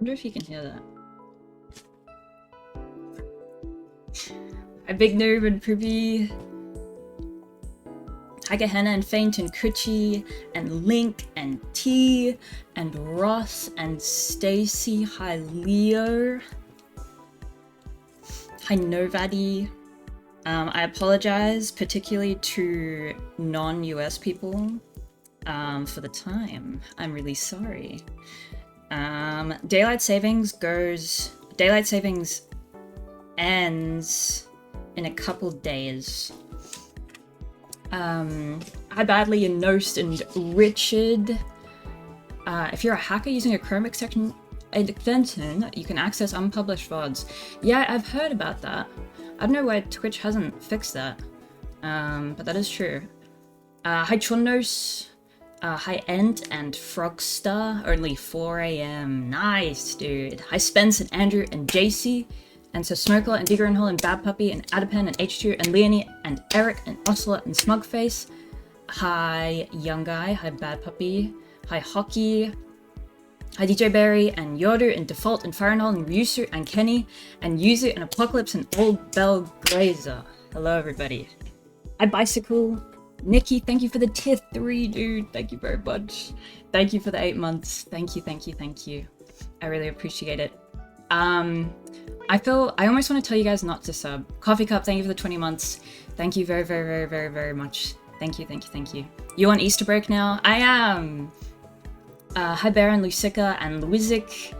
wonder if you can hear that. Hi Big Noob and Privy. Hi Gehenna and Faint and Kuchi and Link and T and Ross and Stacy. Hi Leo. Hi Novadi. I apologize particularly to non-US people for the time. I'm really sorry. Daylight savings ends in a couple days. Hi Badly and Nost and Richard. If you're a hacker using a Chrome extension, you can access unpublished VODs. Yeah, I've heard about that. I don't know why Twitch hasn't fixed that, but that is true. Hi Chunnos, hi Ent and Frogstar, only 4 AM. Nice, dude. Hi Spence and Andrew and JC, and so Smoker and Digger and Hole and Bad Puppy and Adapen and H2 and Leonie and Eric and Ocelot and Smugface. Hi Young Guy, hi Bad Puppy, hi Hockey. Hi DJ Berry and Yodu and Default and Farinol and Ryusu and Kenny and Yuzu and Apocalypse and Old Bell Grazer. Hello everybody. Hi Bicycle. Nikki, thank you for the tier 3, dude. Thank you very much. Thank you for the 8 months. Thank you. I really appreciate it. I almost want to tell you guys not to sub. Coffee Cup, thank you for the 20 months. Thank you very much. Thank you. You on Easter break now? I am. Hi Baron, Lucica, and Luizik.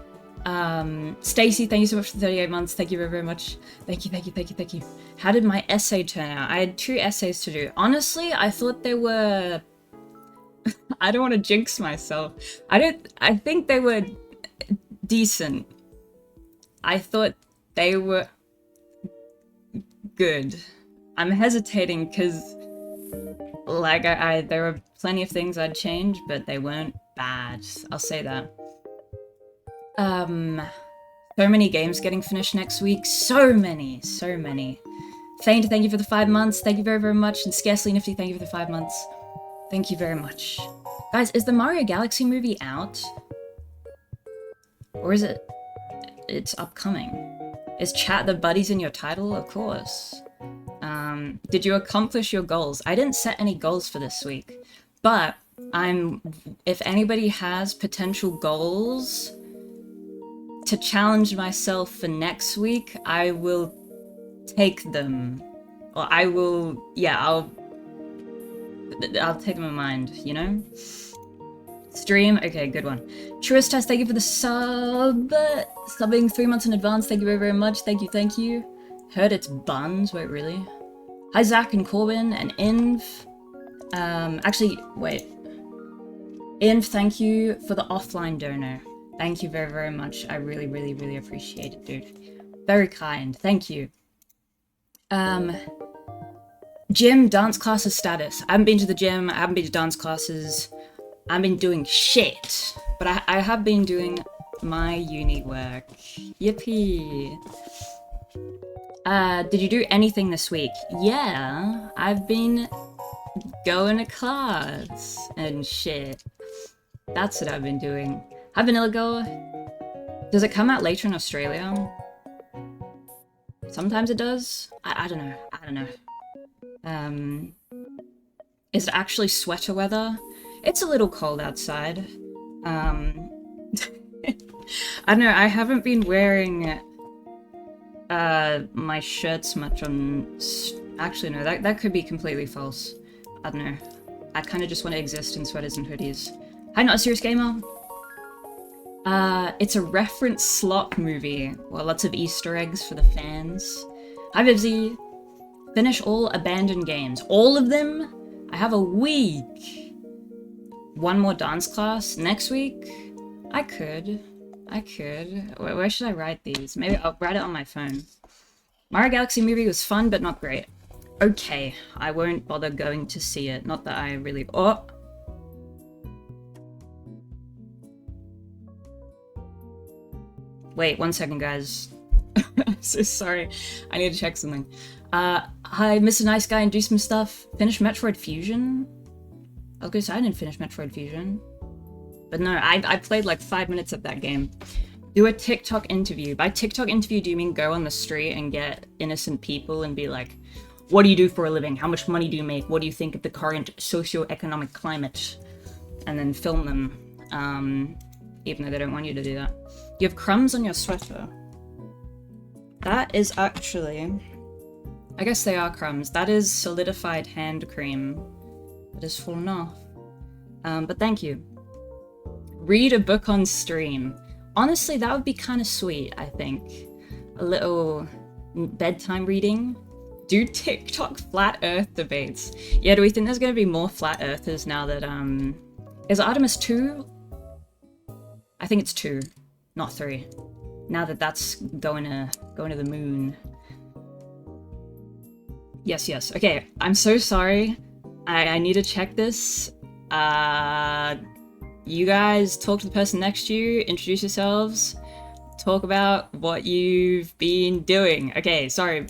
Stacy, thank you so much for 38 months. Thank you very much. Thank you. How did my essay turn out? I had 2 essays to do. Honestly, I thought they were... I don't want to jinx myself. I think they were decent. I thought they were good. I'm hesitating because, like, there were plenty of things I'd change, but they weren't bad. I'll say that. So many games getting finished next week. So many. Faint, thank you for the 5 months. Thank you very much. And Scarcely Nifty, thank you for the 5 months. Thank you very much. Guys, is the Mario Galaxy movie out? Or is it... It's upcoming. Is chat the buddies in your title? Of course. Did you accomplish your goals? I didn't set any goals for this week. But if anybody has potential goals to challenge myself for next week, I will take them. Or I'll take them in mind, you know? Stream, okay, good one. Truest Test, thank you for the sub. Subbing 3 months in advance, thank you very much. Thank you. Heard it's buns, wait, really? Hi Zach and Corbin and Inv. Actually, wait. Inv, thank you for the offline donor. Thank you very much. I really appreciate it, dude. Very kind. Thank you. Gym, dance classes status. I haven't been to the gym. I haven't been to dance classes. I've been doing shit. But I have been doing my uni work. Yippee. Did you do anything this week? Yeah, I've been going to class and shit. That's what I've been doing. Hi Vanilla Girl. Does it come out later in Australia? Sometimes it does. I don't know. Is it actually sweater weather? It's a little cold outside. I don't know, I haven't been wearing my shirts much on... Actually, no, that could be completely false. I don't know. I kind of just want to exist in sweaters and hoodies. Hi, Not a Serious Gamer. It's a reference slot movie. Well, lots of Easter eggs for the fans. Hi, Vivzy. Finish all abandoned games. All of them? I have a week. 1 more dance class next week? I could. Where should I write these? Maybe I'll write it on my phone. Mario Galaxy movie was fun, but not great. Okay, I won't bother going to see it. Not that I really... Oh! Wait, 1 second, guys. I'm so sorry. I need to check something. Hi, Mr. Nice Guy, and do some stuff. Finish Metroid Fusion? I was gonna say I didn't finish Metroid Fusion. But no, I played like 5 minutes of that game. Do a TikTok interview. By TikTok interview, do you mean go on the street and get innocent people and be like, what do you do for a living? How much money do you make? What do you think of the current socio-economic climate? And then film them, even though they don't want you to do that. You have crumbs on your sweater. That is actually... I guess they are crumbs. That is solidified hand cream that has fallen off. But thank you. Read a book on stream. Honestly, that would be kind of sweet, I think. A little bedtime reading. Do TikTok flat earth debates. Yeah, do we think there's going to be more flat earthers now that, is Artemis 2? I think it's 2, not 3. Now that that's going to the moon. Yes, yes. Okay, I'm so sorry. I need to check this. You guys talk to the person next to you, introduce yourselves, talk about what you've been doing. Okay, sorry.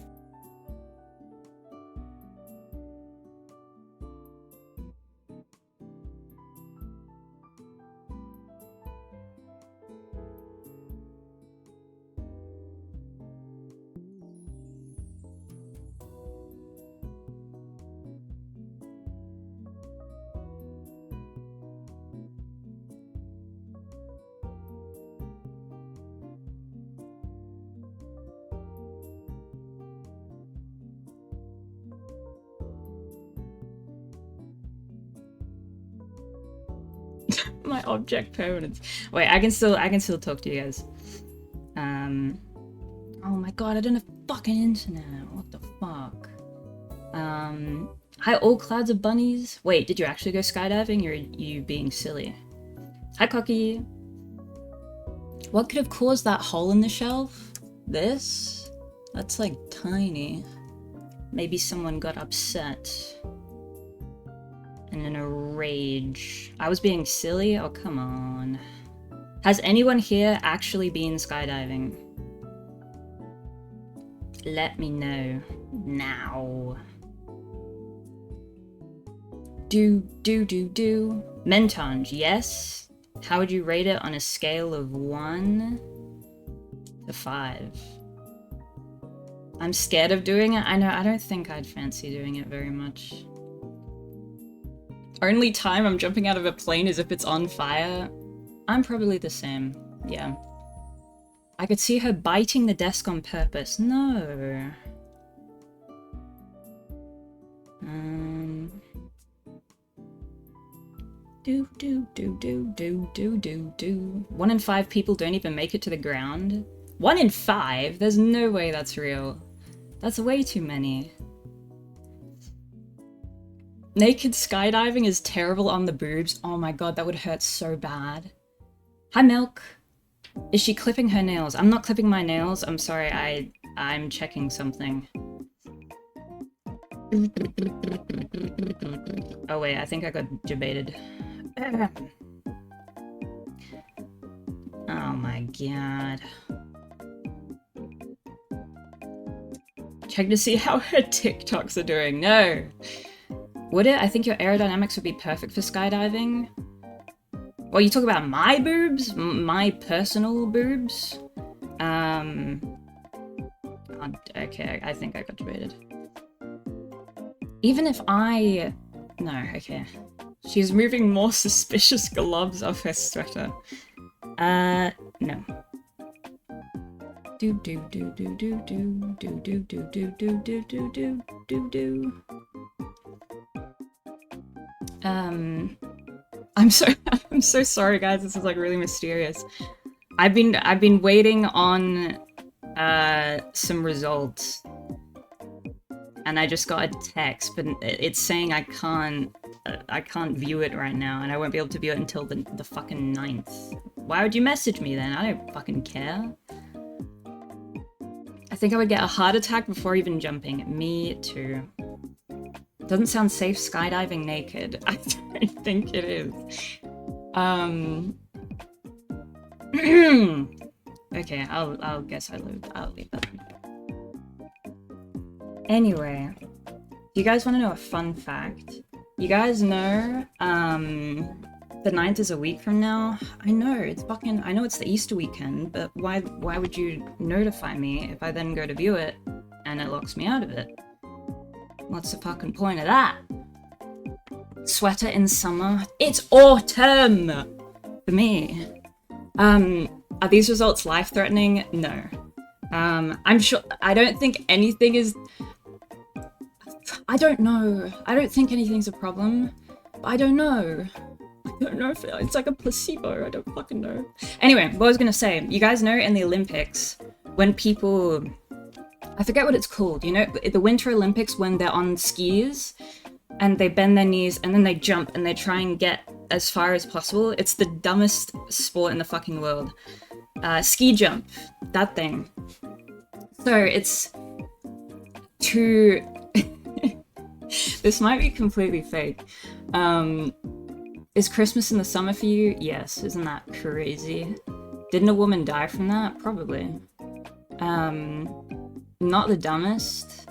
My object permanence. Wait, I can still talk to you guys. Oh my god, I don't have fucking internet. What the fuck? Hi, all clouds of bunnies. Wait, did you actually go skydiving, or are you being silly? Hi, Cocky. What could have caused that hole in the shelf? This? That's like tiny. Maybe someone got upset. And in a rage. I was being silly? Oh, come on. Has anyone here actually been skydiving? Let me know. Now. Do. Mentonge, yes? How would you rate it on a scale of 1 to 5? I'm scared of doing it. I know, I don't think I'd fancy doing it very much. Only time I'm jumping out of a plane is if it's on fire. I'm probably the same, yeah. I could see her biting the desk on purpose. No. Do. 1 in 5 people don't even make it to the ground. 1 in 5? There's no way that's real. That's way too many. Naked skydiving is terrible on the boobs. Oh my god, that would hurt so bad. Hi, Milk. Is she clipping her nails? I'm not clipping my nails. I'm sorry, I'm checking something. Oh wait, I think I got debated. Oh my god. Check to see how her TikToks are doing. No. Would it? I think your aerodynamics would be perfect for skydiving. Well, you talk about my boobs? My personal boobs? Okay, I think I got debated. Even if I... No, okay. She's moving more suspicious gloves off her sweater. No. Do. I'm so sorry, guys. This is like really mysterious. I've been waiting on some results, and I just got a text, but it's saying I can't view it right now, and I won't be able to view it until the fucking 9th. Why would you message me then? I don't fucking care. I think I would get a heart attack before even jumping. Me too. Doesn't sound safe skydiving naked. I don't think it is. Okay, I'll guess I'll leave that. Anyway, do you guys want to know a fun fact? You guys know, The 9th is a week from now. I know, it's fucking... I know it's the Easter weekend, but why would you notify me if I then go to view it and it locks me out of it? What's the fucking point of that? Sweater in summer. It's autumn! For me. Are these results life-threatening? No. I'm sure... I don't think anything is... I don't know. I don't think anything's a problem. I don't know. I don't know if it's like a placebo. I don't fucking know. Anyway, what I was gonna say. You guys know in the Olympics, when people... I forget what it's called. You know, the Winter Olympics, when they're on skis and they bend their knees and then they jump and they try and get as far as possible. It's the dumbest sport in the fucking world. Ski jump. That thing. So it's to... This might be completely fake. Is Christmas in the summer for you? Yes. Isn't that crazy? Didn't a woman die from that? Probably. Not the dumbest.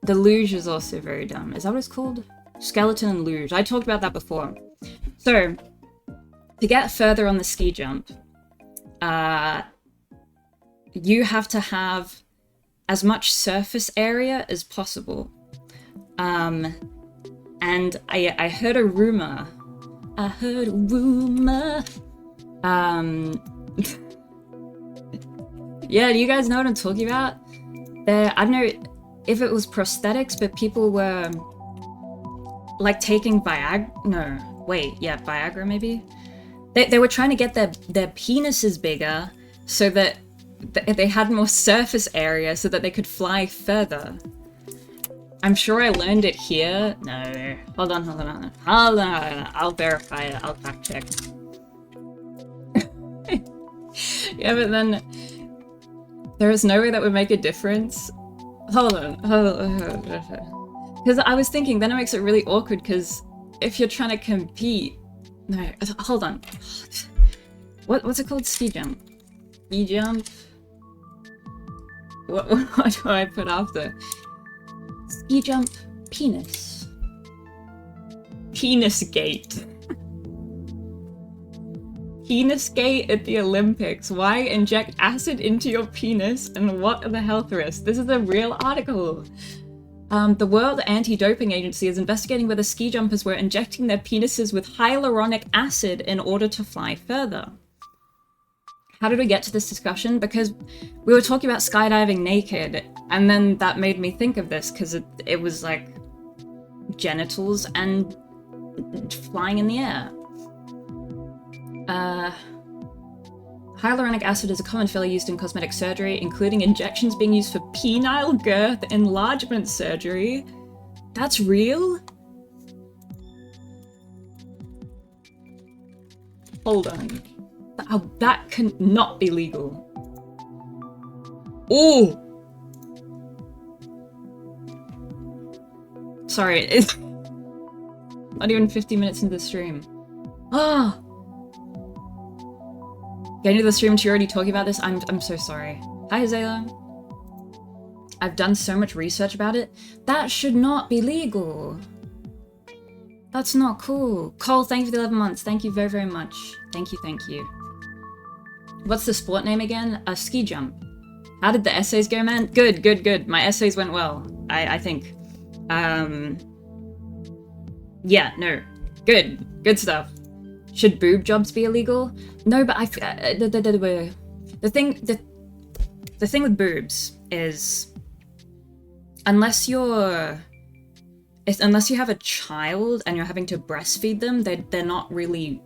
The luge is also very dumb. Is that what it's called? Skeleton and luge. I talked about that before. So, to get further on the ski jump, you have to have as much surface area as possible. And I heard a rumor. Yeah, do you guys know what I'm talking about? I don't know if it was prosthetics, but people were like taking Viagra. No, wait, yeah, Viagra maybe. They were trying to get their penises bigger so that they had more surface area so that they could fly further. I'm sure I learned it here. No, hold on. I'll verify it. I'll fact check. Yeah, but then there is no way that would make a difference. Hold on. Because I was thinking, then it makes it really awkward. Because if you're trying to compete, no, hold on. What's it called? Ski jump. Ski jump. What do I put after? Ski jump, penis. Penis gate. Penis gate at the Olympics. Why inject acid into your penis and what are the health risks? This is a real article. The World Anti-Doping Agency is investigating whether ski jumpers were injecting their penises with hyaluronic acid in order to fly further. How did we get to this discussion? Because we were talking about skydiving naked, and then that made me think of this, because it was like genitals and flying in the air. Hyaluronic acid is a common filler used in cosmetic surgery, including injections being used for penile girth enlargement surgery. That's real? Hold on. That cannot be legal. Oh! Sorry, it's not even 50 minutes into the stream. Ah! Getting to the stream and you're already talking about this? I'm so sorry. Hi, Zayla. I've done so much research about it. That should not be legal. That's not cool. Cole, thank you for the 11 months. Thank you very, very much. Thank you. What's the sport name again? A ski jump. How did the essays go, man? Good. My essays went well, I think. Yeah, no. Good stuff. Should boob jobs be illegal? No, but the thing with boobs is unless you have a child and you're having to breastfeed them, they're not really...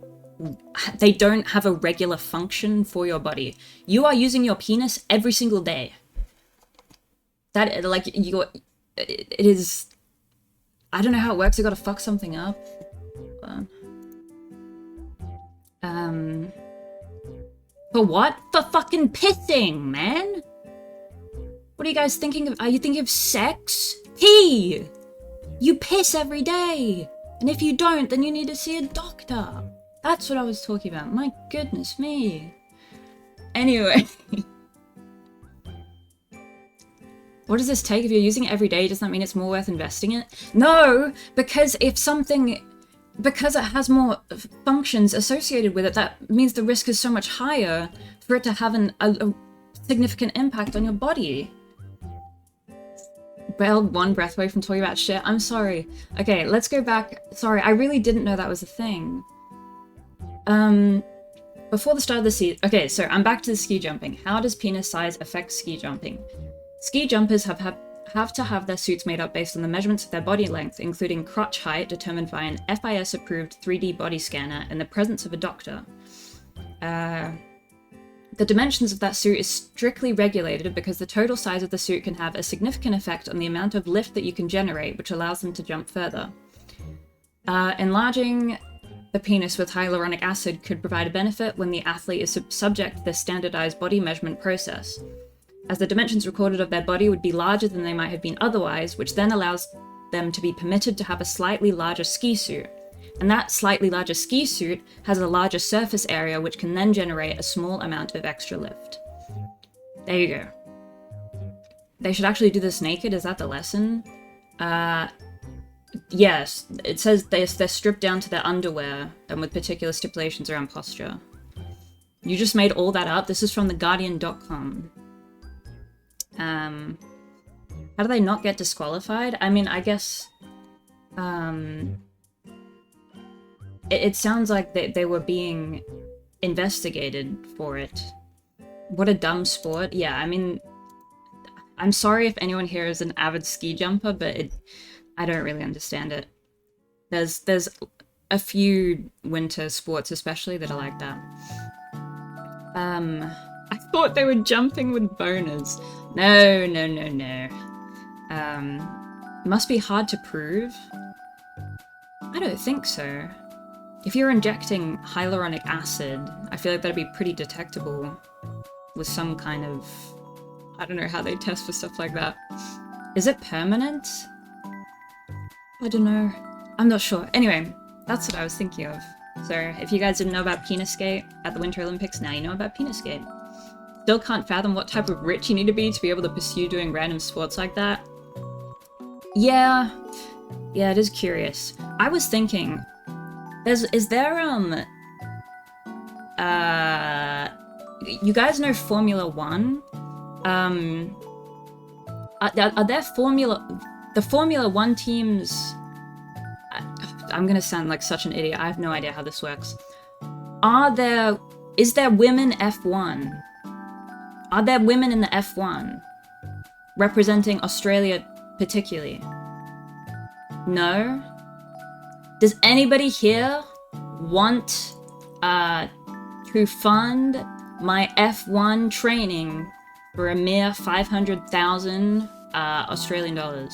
They don't have a regular function for your body. You are using your penis every single day. That, like, it is... I don't know how it works. You gotta fuck something up. For what? For fucking pissing, man! What are you guys thinking of? Are you thinking of sex? Pee! You piss every day! And if you don't, then you need to see a doctor. That's what I was talking about. My goodness me. Anyway. What does this take? If you're using it every day, does that mean it's more worth investing in it? No! Because if something because it has more functions associated with it, that means the risk is so much higher for it to have a significant impact on your body. Well, one breath away from talking about shit. I'm sorry. Okay, let's go back. Sorry, I really didn't know that was a thing. Before the start of the season... Okay, so I'm back to the ski jumping. How does penis size affect ski jumping? Ski jumpers have to have their suits made up based on the measurements of their body length, including crotch height determined by an FIS-approved 3D body scanner in the presence of a doctor. The dimensions of that suit is strictly regulated because the total size of the suit can have a significant effect on the amount of lift that you can generate, which allows them to jump further. Enlarging the penis with hyaluronic acid could provide a benefit when the athlete is subject to the standardized body measurement process, as the dimensions recorded of their body would be larger than they might have been otherwise, which then allows them to be permitted to have a slightly larger ski suit. And that slightly larger ski suit has a larger surface area, which can then generate a small amount of extra lift. There you go. They should actually do this naked, is that the lesson? Yes, it says they're stripped down to their underwear, and with particular stipulations around posture. You just made all that up? This is from theguardian.com. How do they not get disqualified? I mean, I guess... It sounds like they were being investigated for it. What a dumb sport. Yeah, I mean, I'm sorry if anyone here is an avid ski jumper, but I don't really understand it. There's a few winter sports especially that are like that. I thought they were jumping with boners. No. Must be hard to prove. I don't think so. If you're injecting hyaluronic acid, I feel like that'd be pretty detectable with some kind of... I don't know how they test for stuff like that. Is it permanent? I don't know. I'm not sure. Anyway, that's what I was thinking of. So if you guys didn't know about penis skate at the Winter Olympics, now you know about penis skate. Still can't fathom what type of rich you need to be able to pursue doing random sports like that. Yeah, it is curious. I was thinking... Is there, you guys know Formula 1? Are there the Formula 1 teams... I'm gonna sound like such an idiot, I have no idea how this works. Is there women F1? Are there women in the F1? Representing Australia particularly? No? Does anybody here want to fund my F1 training for a mere 500,000 Australian dollars?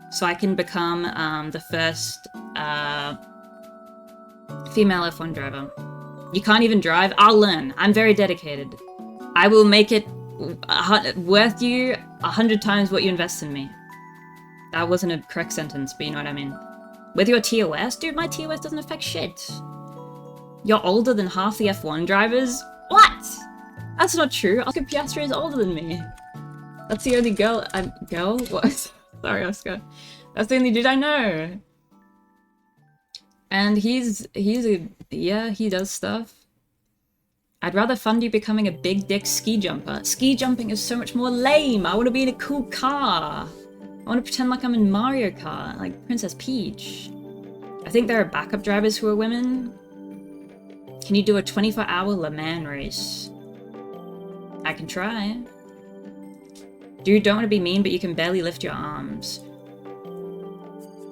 So I can become the first female F1 driver. You can't even drive? I'll learn. I'm very dedicated. I will make it worth you 100 times what you invest in me. That wasn't a correct sentence, but you know what I mean. With your TOS? Dude, my TOS doesn't affect shit. You're older than half the F1 drivers? What? That's not true. Oscar Piastri is older than me. That's the only girl... girl? What? Sorry, Oscar. That's the only dude I know. And yeah, he does stuff. I'd rather fund you becoming a big dick ski jumper. Ski jumping is so much more lame. I want to be in a cool car. I want to pretend like I'm in Mario Kart, like Princess Peach. I think there are backup drivers who are women. Can you do a 24-hour Le Mans race? I can try. Dude, don't want to be mean, but you can barely lift your arms.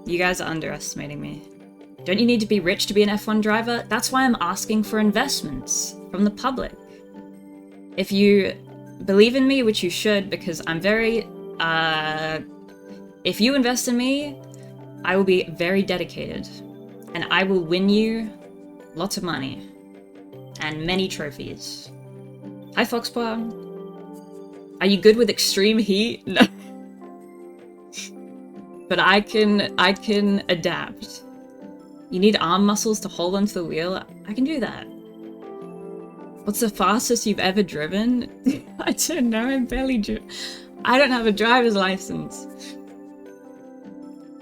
You guys are underestimating me. Don't you need to be rich to be an F1 driver? That's why I'm asking for investments from the public. If you believe in me, which you should, because I'm very, if you invest in me, I will be very dedicated. And I will win you lots of money. And many trophies. Hi, Foxpaw. Are you good with extreme heat? No. But I can adapt. You need arm muscles to hold onto the wheel? I can do that. What's the fastest you've ever driven? I don't know, I don't have a driver's license.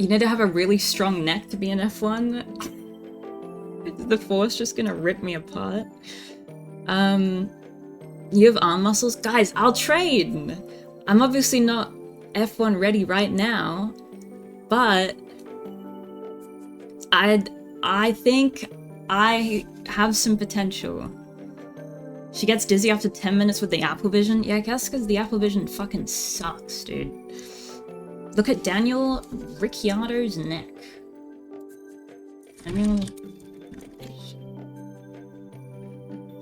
You need to have a really strong neck to be an F1. Is the force just gonna rip me apart? You have arm muscles? Guys, I'll train! I'm obviously not F1 ready right now, but I think I have some potential. She gets dizzy after 10 minutes with the Apple Vision? Yeah, I guess because the Apple Vision fucking sucks, dude. Look at Daniel Ricciardo's neck. I mean...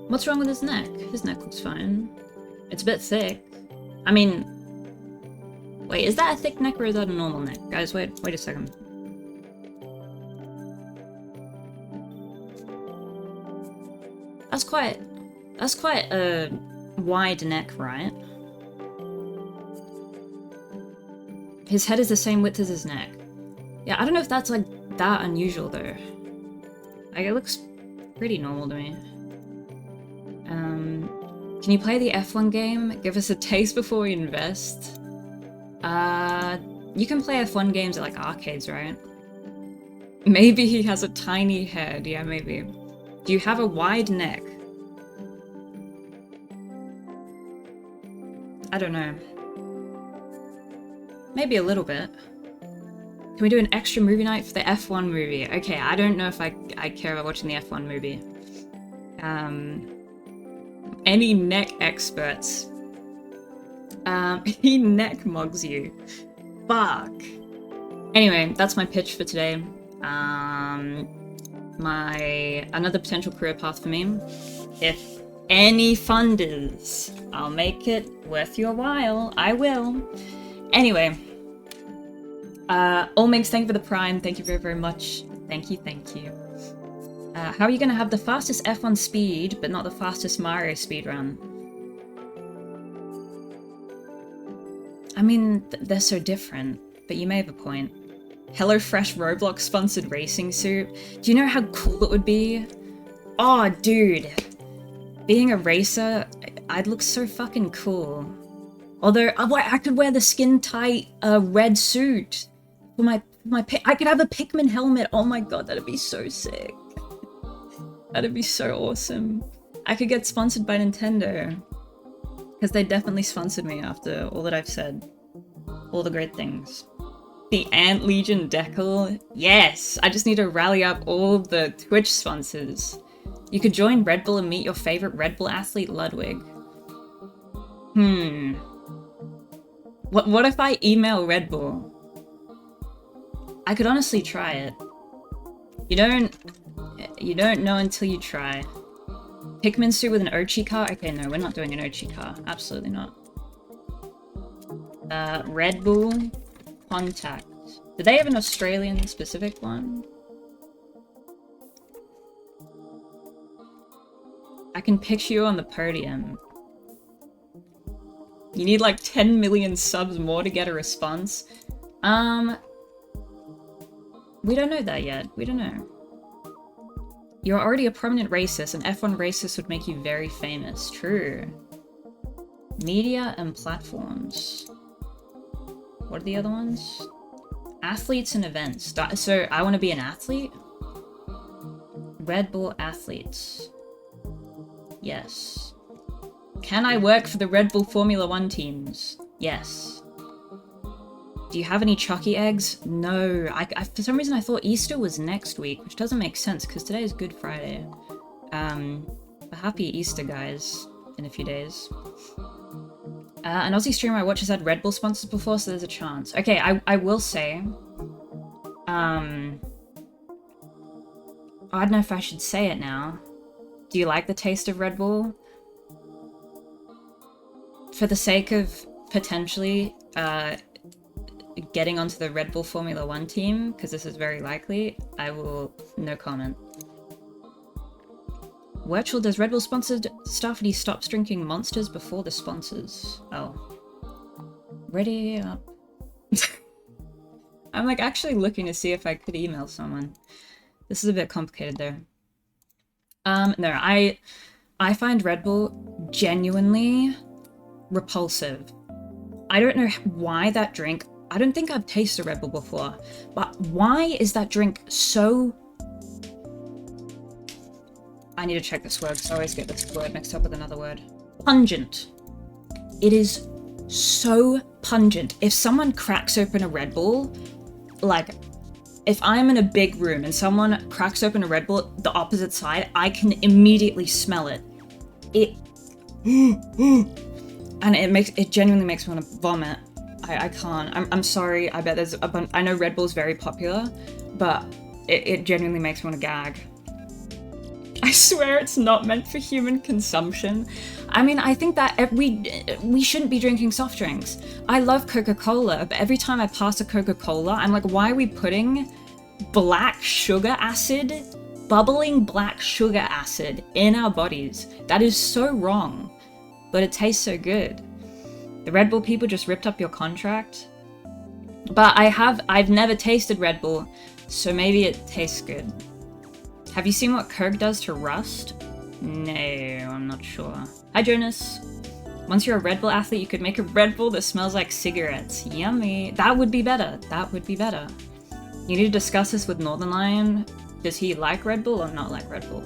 What's wrong with his neck? His neck looks fine. It's a bit thick. I mean... Wait, is that a thick neck or is that a normal neck? Guys, wait a second. That's quite a wide neck, right? His head is the same width as his neck. Yeah, I don't know if that's like that unusual though. Like it looks pretty normal to me. Can you play the F1 game? Give us a taste before we invest. You can play F1 games at like arcades, right? Maybe he has a tiny head, yeah, maybe. Do you have a wide neck? I don't know. Maybe a little bit. Can we do an extra movie night for the F1 movie? Okay, I don't know if I care about watching the F1 movie. Any neck experts? He neck mugs you. Fuck. Anyway, that's my pitch for today. Another potential career path for me. If any funders, I'll make it worth your while. I will. Anyway. Olmix, thank you for the Prime. Thank you very, very much. Thank you, thank you. How are you gonna have the fastest F1 speed, but not the fastest Mario speedrun? I mean, they're so different, but you may have a point. HelloFresh Roblox sponsored racing suit. Do you know how cool it would be? Oh, dude. Being a racer, I'd look so fucking cool. Although, I could wear the skin-tight red suit. For my I could have a Pikmin helmet. Oh my god, that'd be so sick. That'd be so awesome. I could get sponsored by Nintendo. Because they definitely sponsored me after all that I've said. All the great things. The Ant Legion decal? Yes! I just need to rally up all the Twitch sponsors. You could join Red Bull and meet your favorite Red Bull athlete, Ludwig. What if I email Red Bull? I could honestly try it. You don't know until you try. Pikmin suit with an Ochi car? Okay, no, we're not doing an Ochi car. Absolutely not. Red Bull contact. Do they have an Australian specific one? I can picture you on the podium. You need like 10 million subs more to get a response. We don't know that yet. We don't know. You're already a prominent racist, and F1 racist would make you very famous. True. Media and platforms. What are the other ones? Athletes and events. So I want to be an athlete? Red Bull athletes. Yes. Can I work for the Red Bull Formula 1 teams? Yes. Do you have any Chucky eggs? No. For some reason I thought Easter was next week, which doesn't make sense because today is Good Friday. But happy Easter, guys, in a few days. An Aussie streamer I watch has had Red Bull sponsors before, so there's a chance. Okay, I will say... I don't know if I should say it now. Do you like the taste of Red Bull? For the sake of potentially getting onto the Red Bull Formula 1 team, because this is very likely, I will... no comment. Virtual, does Red Bull sponsored stuff and he stops drinking Monsters before the sponsors? Oh. Ready up. I'm like actually looking to see if I could email someone. This is a bit complicated though. No, I find Red Bull genuinely repulsive. I don't know why that drink I don't think I've tasted Red Bull before, but why is that drink so... I need to check this word, because I always get this word mixed up with another word. Pungent. It is so pungent. If someone cracks open a Red Bull, like, if I'm in a big room and someone cracks open a Red Bull, the opposite side, I can immediately smell it. And it genuinely makes me want to vomit. I can't. I'm sorry. I bet there's a bunch. I know Red Bull's very popular, but it genuinely makes me want to gag. I swear it's not meant for human consumption. I mean, I think that we shouldn't be drinking soft drinks. I love Coca-Cola, but every time I pass a Coca-Cola, I'm like, why are we putting black sugar acid, bubbling black sugar acid in our bodies? That is so wrong, but it tastes so good. The Red Bull people just ripped up your contract. But I've never tasted Red Bull, so maybe it tastes good. Have you seen what Korg does to rust? No, I'm not sure. Hi, Jonas. Once you're a Red Bull athlete, you could make a Red Bull that smells like cigarettes. Yummy. That would be better. That would be better. You need to discuss this with Northern Lion. Does he like Red Bull or not like Red Bull?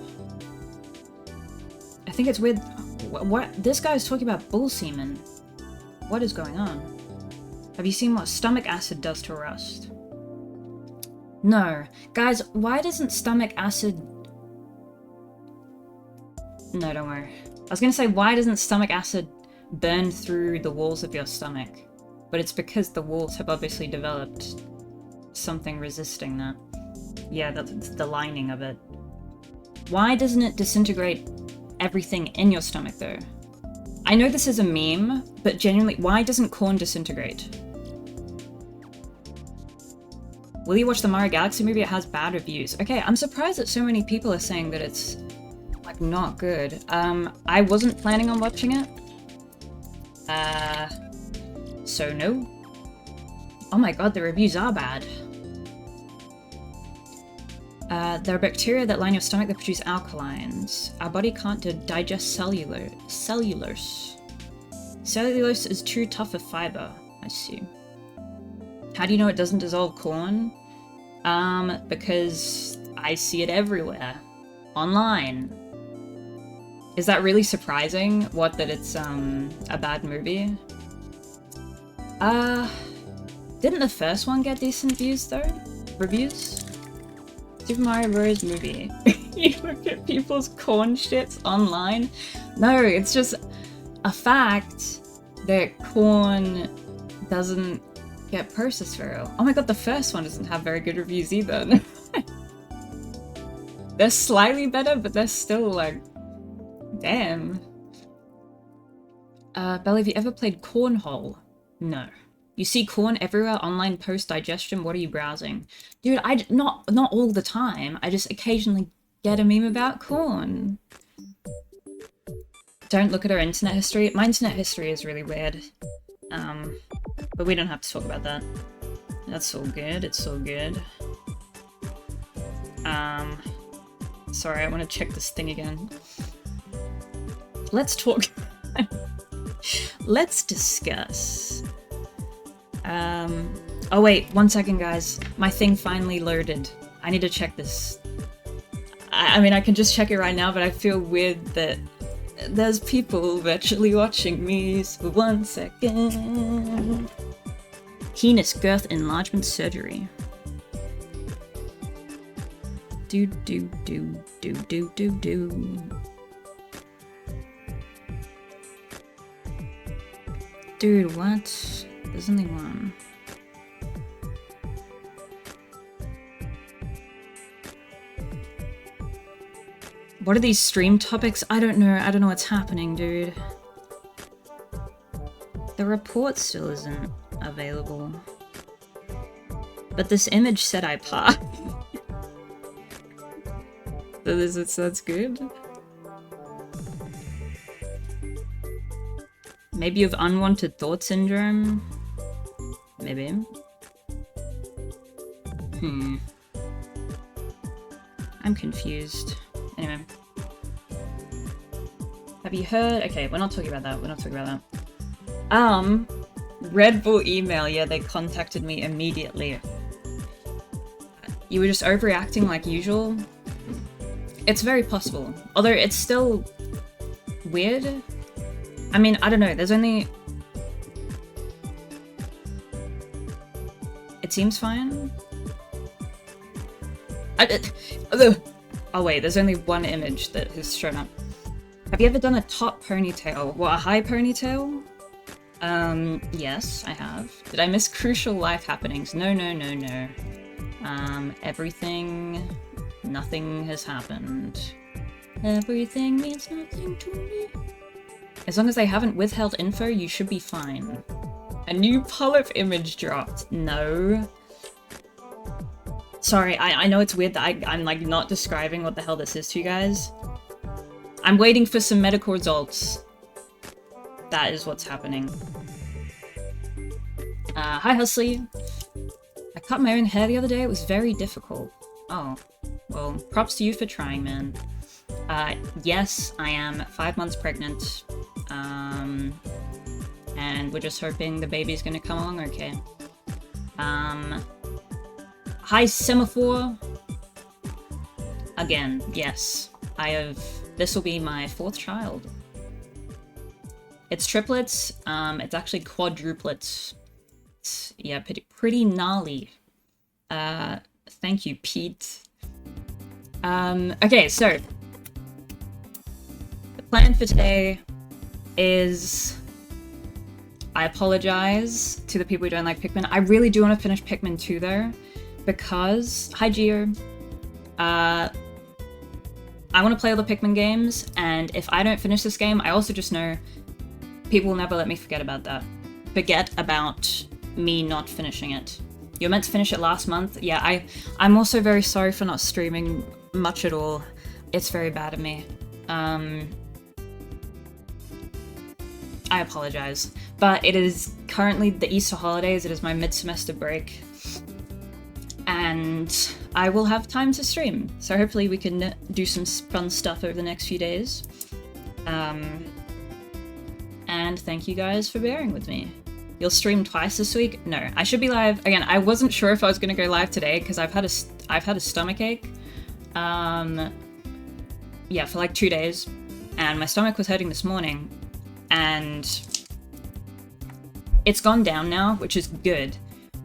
I think it's weird. What? This guy is talking about bull semen. What is going on? Have you seen what stomach acid does to rust? No. Guys, why doesn't stomach acid... No, don't worry. I was gonna say, why doesn't stomach acid burn through the walls of your stomach? But it's because the walls have obviously developed something resisting that. Yeah, that's the lining of it. Why doesn't it disintegrate everything in your stomach, though? I know this is a meme, but genuinely, why doesn't corn disintegrate? Will you watch the Mario Galaxy movie? It has bad reviews. Okay, I'm surprised that so many people are saying that it's, like, not good. I wasn't planning on watching it. So no. Oh my god, the reviews are bad. There are bacteria that line your stomach that produce alkalines. Our body can't digest cellulose. Cellulose is too tough a fiber. I see. How do you know it doesn't dissolve corn? Because I see it everywhere. Online. Is that really surprising? What, that it's, a bad movie? Didn't the first one get decent views, though? Reviews? Super Mario Bros. Movie. You look at people's corn shits online? No, it's just a fact that corn doesn't get processed very well. Oh my god, the first one doesn't have very good reviews either. They're slightly better, but they're still like... Damn. Bella, have you ever played Cornhole? No. You see corn everywhere, online post-digestion, what are you browsing? Dude, not all the time. I just occasionally get a meme about corn. Don't look at our internet history. My internet history is really weird. But we don't have to talk about that. That's all good, it's all good. Sorry, I want to check this thing again. Let's talk... Let's discuss... Oh wait, 1 second guys. My thing finally loaded. I need to check this. I mean, I can just check it right now, but I feel weird that there's people virtually watching me for 1 second. Penis girth enlargement surgery. Do. Dude, what? There's only one. What are these stream topics? I don't know. I don't know what's happening, dude. The report still isn't available. But this image said I passed. So that's good. Maybe you have unwanted thought syndrome? Maybe. I'm confused. Anyway. Have you heard? Okay, we're not talking about that. We're not talking about that. Red Bull email, yeah, they contacted me immediately. You were just overreacting like usual? It's very possible. Although it's still weird. I mean, I don't know, there's only... It seems fine. Oh wait, there's only one image that has shown up. Have you ever done a top ponytail? What, a high ponytail? Yes, I have. Did I miss crucial life happenings? No, no, no, no. Everything... Nothing has happened. Everything means nothing to me. As long as they haven't withheld info, you should be fine. A new polyp image dropped. No. Sorry, I know it's weird that I'm like not describing what the hell this is to you guys. I'm waiting for some medical results. That is what's happening. Hi Husley. I cut my own hair the other day, it was very difficult. Oh, well, props to you for trying, man. Yes, I am 5 months pregnant. And we're just hoping the baby's gonna come along okay. Hi Semaphore. Again, yes. This will be my 4th child. It's triplets, it's actually quadruplets. It's, yeah, pretty gnarly. Thank you, Pete. Okay, so the plan for today is... I apologize to the people who don't like Pikmin. I really do want to finish Pikmin 2 though, because... Hi Geo. I want to play all the Pikmin games, and if I don't finish this game, I also just know people will never let me forget about that. Forget about me not finishing it. You're meant to finish it last month. Yeah, I'm also very sorry for not streaming much at all. It's very bad of me. I apologize. But it is currently the Easter holidays, it is my mid-semester break. And I will have time to stream, so hopefully we can do some fun stuff over the next few days. And thank you guys for bearing with me. You'll stream twice this week? No, I should be live. Again, I wasn't sure if I was gonna go live today because I've had a stomachache. Yeah, for like 2 days, and my stomach was hurting this morning, and it's gone down now, which is good.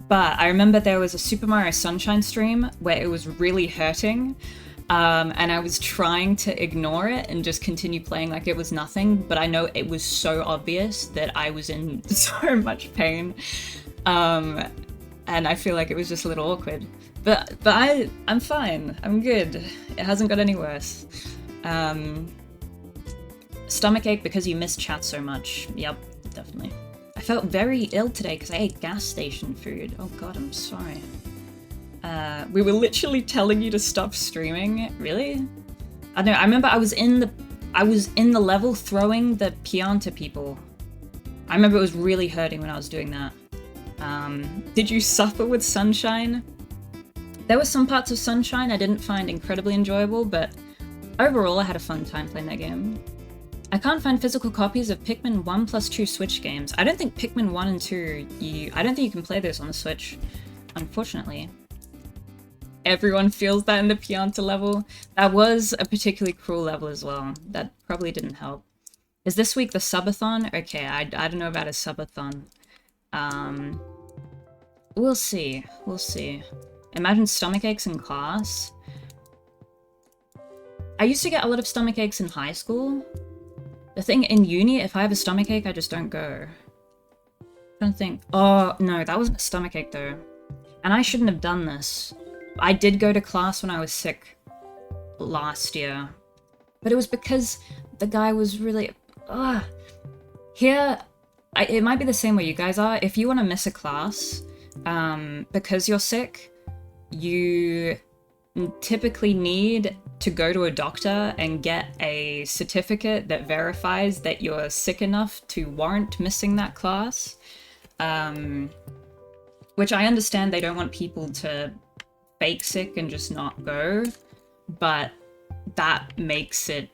But I remember there was a Super Mario Sunshine stream where it was really hurting, and I was trying to ignore it and just continue playing like it was nothing, but I know it was so obvious that I was in so much pain, and I feel like it was just a little awkward. But I'm fine, I'm good. It hasn't got any worse. Stomachache because you missed chat so much. Yep, definitely. I felt very ill today because I ate gas station food. Oh god, I'm sorry. We were literally telling you to stop streaming. Really? I don't know. I remember I was in the level throwing the peon to people. I remember it was really hurting when I was doing that. Did you suffer with Sunshine? There were some parts of Sunshine I didn't find incredibly enjoyable, but overall I had a fun time playing that game. I can't find physical copies of Pikmin 1+2 Switch games. I don't think Pikmin 1 and 2, I don't think you can play those on the Switch, unfortunately. Everyone feels that in the Pianta level. That was a particularly cruel level as well. That probably didn't help. Is this week the subathon? Okay, I don't know about a subathon. We'll see. We'll see. Imagine stomach aches in class. I used to get a lot of stomach aches in high school. The thing in uni, if I have a stomachache, I just don't go. I'm trying to think. Oh, no, that wasn't a stomachache though. And I shouldn't have done this. I did go to class when I was sick last year. But it was because the guy was really... Here, it might be the same way you guys are. If you want to miss a class, because you're sick, you typically need to go to a doctor and get a certificate that verifies that you're sick enough to warrant missing that class. Which I understand they don't want people to fake sick and just not go, but that makes it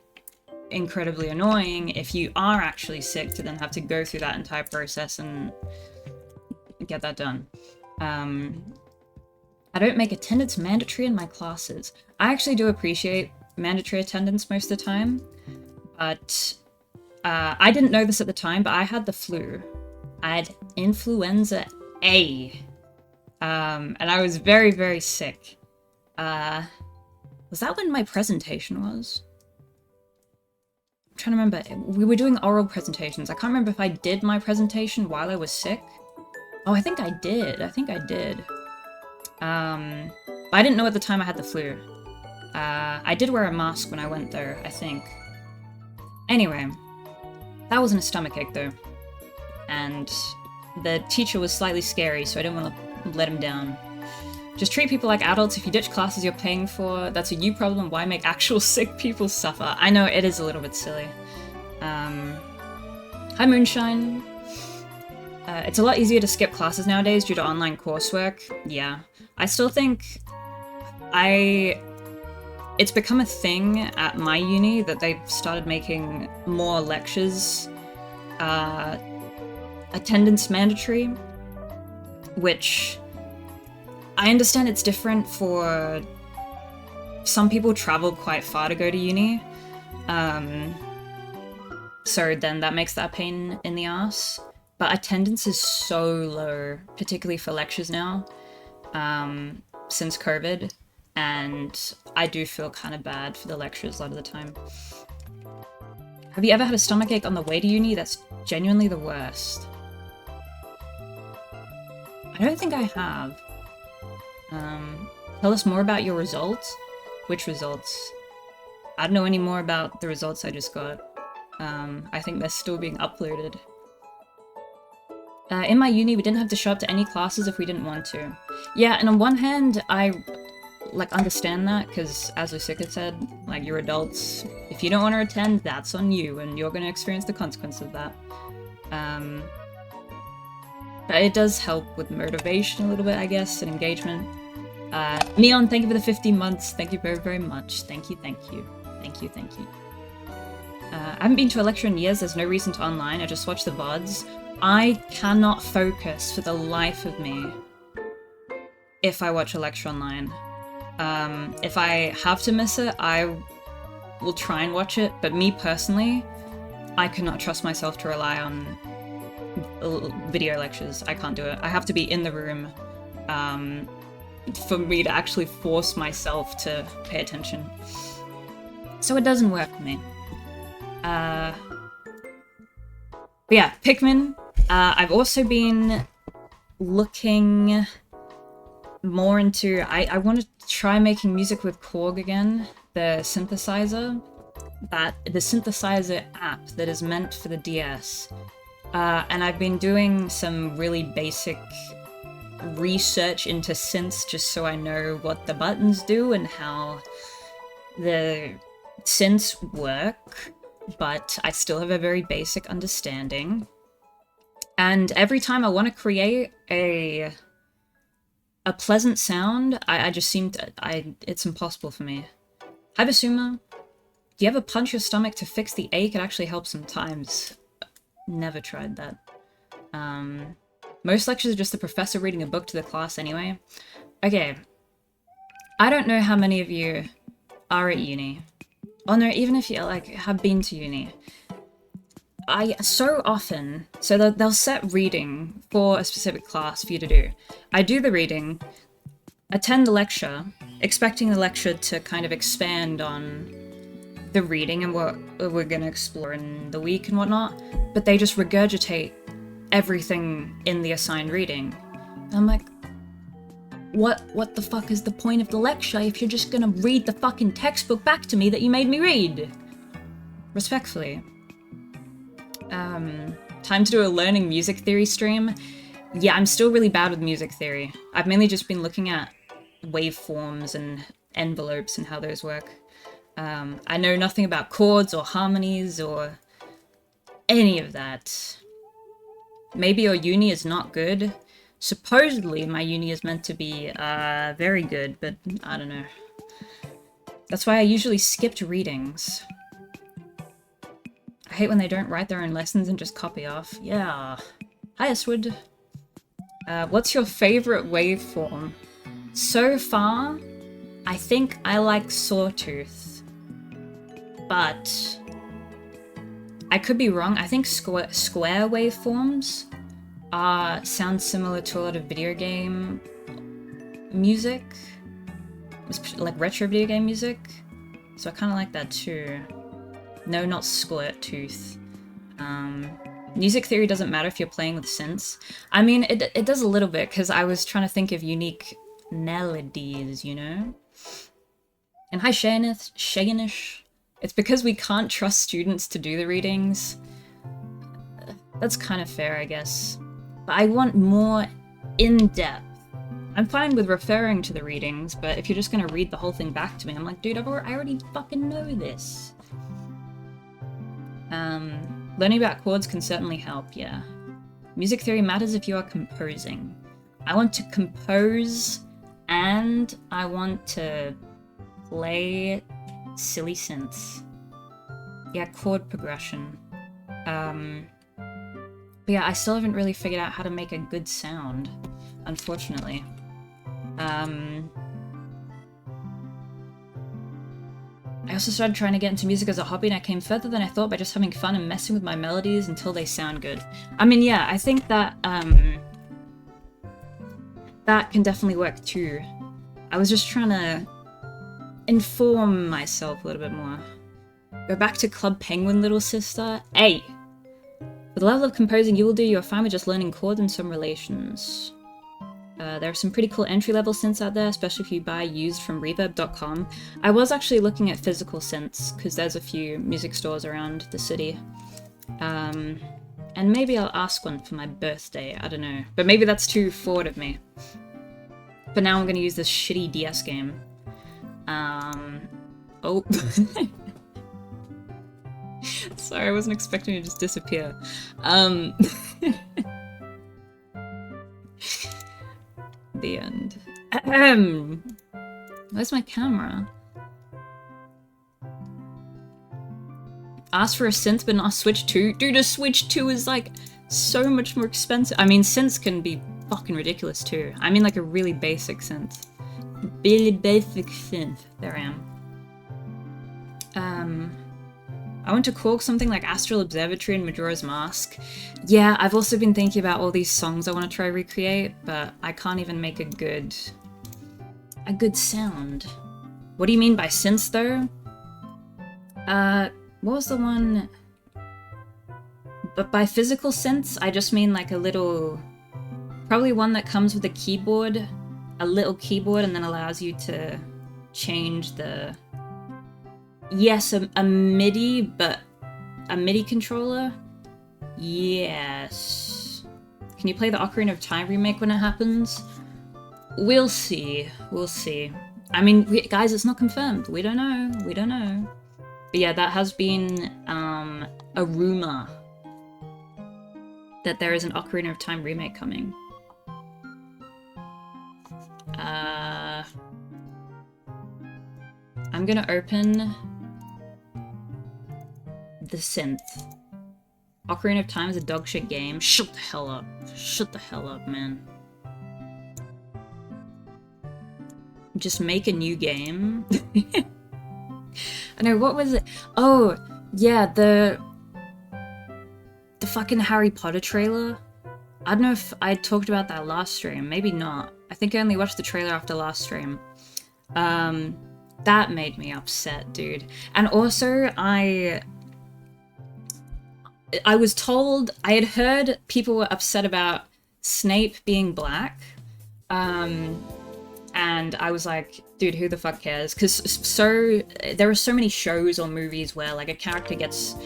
incredibly annoying if you are actually sick to then have to go through that entire process and get that done. I don't make attendance mandatory in my classes. I actually do appreciate mandatory attendance most of the time, but I didn't know this at the time, but I had the flu. I had influenza A, and I was very, very sick. Was that when my presentation was? I'm trying to remember. We were doing oral presentations. I can't remember if I did my presentation while I was sick. Oh, I think I did. But I didn't know at the time I had the flu. I did wear a mask when I went there, I think. Anyway, that wasn't a stomachache though. And the teacher was slightly scary, so I didn't want to let him down. Just treat people like adults. If you ditch classes you're paying for, that's a you problem. Why make actual sick people suffer? I know, it is a little bit silly. Hi Moonshine. It's a lot easier to skip classes nowadays due to online coursework. Yeah. I still think it's become a thing at my uni that they've started making more lectures attendance mandatory, which I understand it's different for some people travel quite far to go to uni. So then that makes that a pain in the ass. But attendance is so low, particularly for lectures now, since COVID, and I do feel kind of bad for the lecturers a lot of the time. Have you ever had a stomachache on the way to uni? That's genuinely the worst. I don't think I have. Tell us more about your results. Which results? I don't know any more about the results I just got. I think they're still being uploaded. In my uni, we didn't have to show up to any classes if we didn't want to. Yeah, and on one hand, I, understand that, because as Lusika said, you're adults. If you don't want to attend, that's on you, and you're going to experience the consequence of that. But it does help with motivation a little bit, I guess, and engagement. Neon, thank you for the 15 months. Thank you very, very much. Thank you, thank you. Thank you, thank you. I haven't been to a lecture in years. There's no reason to online. I just watch the VODs. I cannot focus for the life of me if I watch a lecture online. If I have to miss it, I will try and watch it, but me personally, I could not trust myself to rely on video lectures. I can't do it. I have to be in the room for me to actually force myself to pay attention. So it doesn't work for me. But yeah, Pikmin. I've also been looking more into... I want to try making music with Korg again, the synthesizer. The synthesizer app that is meant for the DS. And I've been doing some really basic research into synths just so I know what the buttons do and how the synths work, but I still have a very basic understanding. And every time I want to create a pleasant sound, I just seem to... it's impossible for me. Hi Basuma, do you ever punch your stomach to fix the ache? It actually helps sometimes. Never tried that. Most lectures are just the professor reading a book to the class anyway. Okay. I don't know how many of you are at uni. Oh no, even if you have been to uni. So often, so they'll set reading for a specific class for you to do. I do the reading, attend the lecture, expecting the lecture to kind of expand on the reading and what we're gonna explore in the week and whatnot, but they just regurgitate everything in the assigned reading. And I'm like, what the fuck is the point of the lecture if you're just gonna read the fucking textbook back to me that you made me read? Respectfully. Time to do a learning music theory stream. Yeah, I'm still really bad with music theory. I've mainly just been looking at waveforms and envelopes and how those work. I know nothing about chords or harmonies or any of that. Maybe your uni is not good. Supposedly my uni is meant to be very good, but I don't know. That's why I usually skipped readings. I hate when they don't write their own lessons and just copy off. Yeah. Hi, Aswood. What's your favorite waveform? So far, I think I like Sawtooth, but I could be wrong. I think square waveforms sound similar to a lot of video game music, like retro video game music, so I kind of like that too. No, not Squirt Tooth. Music theory doesn't matter if you're playing with synths. I mean, it does a little bit, because I was trying to think of unique melodies, you know? And hi, Shanish. It's because we can't trust students to do the readings. That's kind of fair, I guess. But I want more in-depth. I'm fine with referring to the readings, but if you're just gonna read the whole thing back to me, I'm like, dude, I already fucking know this. Learning about chords can certainly help, yeah. Music theory matters if you are composing. I want to compose, and I want to play silly synths. Yeah, chord progression. But yeah, I still haven't really figured out how to make a good sound, unfortunately. I also started trying to get into music as a hobby, and I came further than I thought by just having fun and messing with my melodies until they sound good. I mean, yeah, I think that, that can definitely work too. I was just trying to inform myself a little bit more. Go back to Club Penguin, little sister. Hey! With the level of composing you will do, you are fine with just learning chords and some relations. There are some pretty cool entry-level synths out there, especially if you buy used from reverb.com. I was actually looking at physical synths, because there's a few music stores around the city. And maybe I'll ask one for my birthday, I don't know. But maybe that's too forward of me. But now I'm going to use this shitty DS game. Oh. Sorry, I wasn't expecting it to just disappear. The end. Where's my camera? Ask for a synth but not a Switch 2? Dude, a Switch 2 is like so much more expensive. I mean, synths can be fucking ridiculous too. I mean like a really basic synth. Really basic synth. There I am. I want to Korg something like Astral Observatory and Majora's Mask. Yeah, I've also been thinking about all these songs I want to try recreate, but I can't even make a good sound. What do you mean by synths though? What was the one? But by physical synths, I just mean like a little, probably one that comes with a keyboard, a little keyboard, and then allows you to change the, yes, a MIDI, but a MIDI controller? Yes. Can you play the Ocarina of Time remake when it happens? We'll see. We'll see. I mean, guys, it's not confirmed. We don't know. We don't know. But yeah, that has been a rumor that there is an Ocarina of Time remake coming. I'm gonna open the synth. Ocarina of Time is a dogshit game. Shut the hell up. Shut the hell up, man. Just make a new game. I know, what was it? Oh, yeah, the fucking Harry Potter trailer. I don't know if I talked about that last stream. Maybe not. I think I only watched the trailer after last stream. That made me upset, dude. And also, I was told, I had heard people were upset about Snape being black. And I was like, dude, who the fuck cares? Because there are so many shows or movies where like a character gets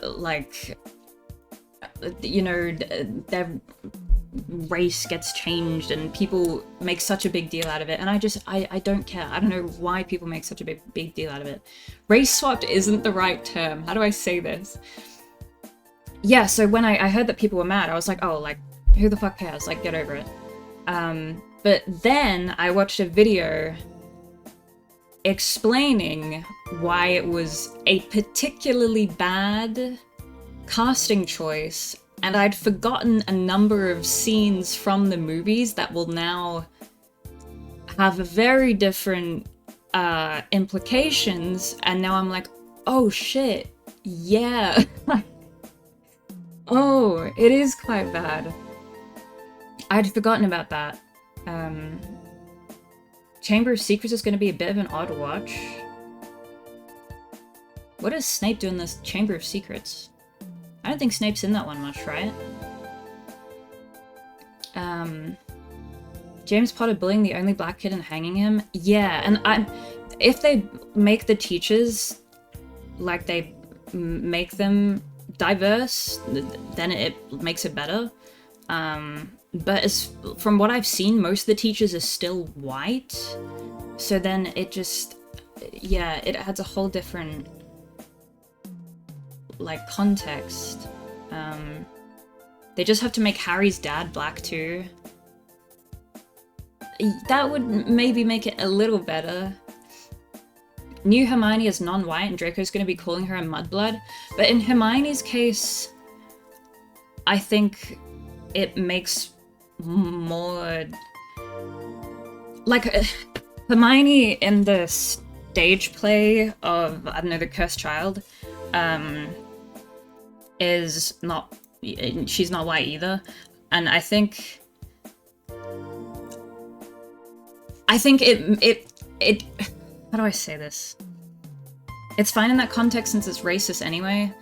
like, you know, their race gets changed and people make such a big deal out of it, and I don't care. I don't know why people make such a big deal out of it. Race swapped isn't the right term. How do I say this? Yeah, so when I heard that people were mad, I was like, oh, like, who the fuck cares? Like, get over it. But then I watched a video explaining why it was a particularly bad casting choice and I'd forgotten a number of scenes from the movies that will now have a very different implications, and now I'm like, oh shit, yeah. Oh, it is quite bad. I'd forgotten about that. Chamber of Secrets is going to be a bit of an odd watch. What does Snape do in this Chamber of Secrets? I don't think Snape's in that one much, right? James Potter bullying the only black kid and hanging him? Yeah, and if they make the teachers, like they make them diverse, then it makes it better. But from what I've seen, most of the teachers are still white, so then it just, yeah, it adds a whole different, like, context. They just have to make Harry's dad black too. That would maybe make it a little better. New Hermione is non-white and Draco's going to be calling her a mudblood. But in Hermione's case, I think it makes more... Like, Hermione in the stage play of, I don't know, The Cursed Child, is not... She's not white either. And I think it how do I say this? It's fine in that context since it's racist anyway.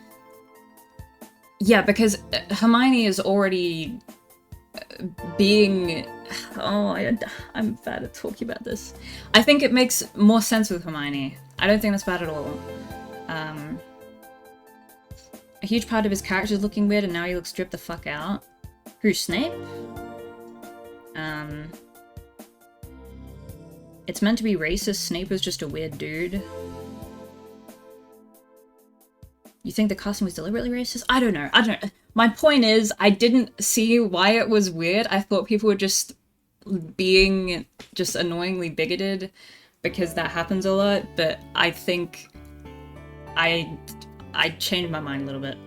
Yeah, because Hermione is already being... Oh, I'm bad at talking about this. I think it makes more sense with Hermione. I don't think that's bad at all. A huge part of his character is looking weird and now he looks stripped the fuck out. Who, Snape? It's meant to be racist. Snape was just a weird dude. You think the costume was deliberately racist? I don't know. My point is, I didn't see why it was weird. I thought people were just being just annoyingly bigoted because that happens a lot, but I think I changed my mind a little bit.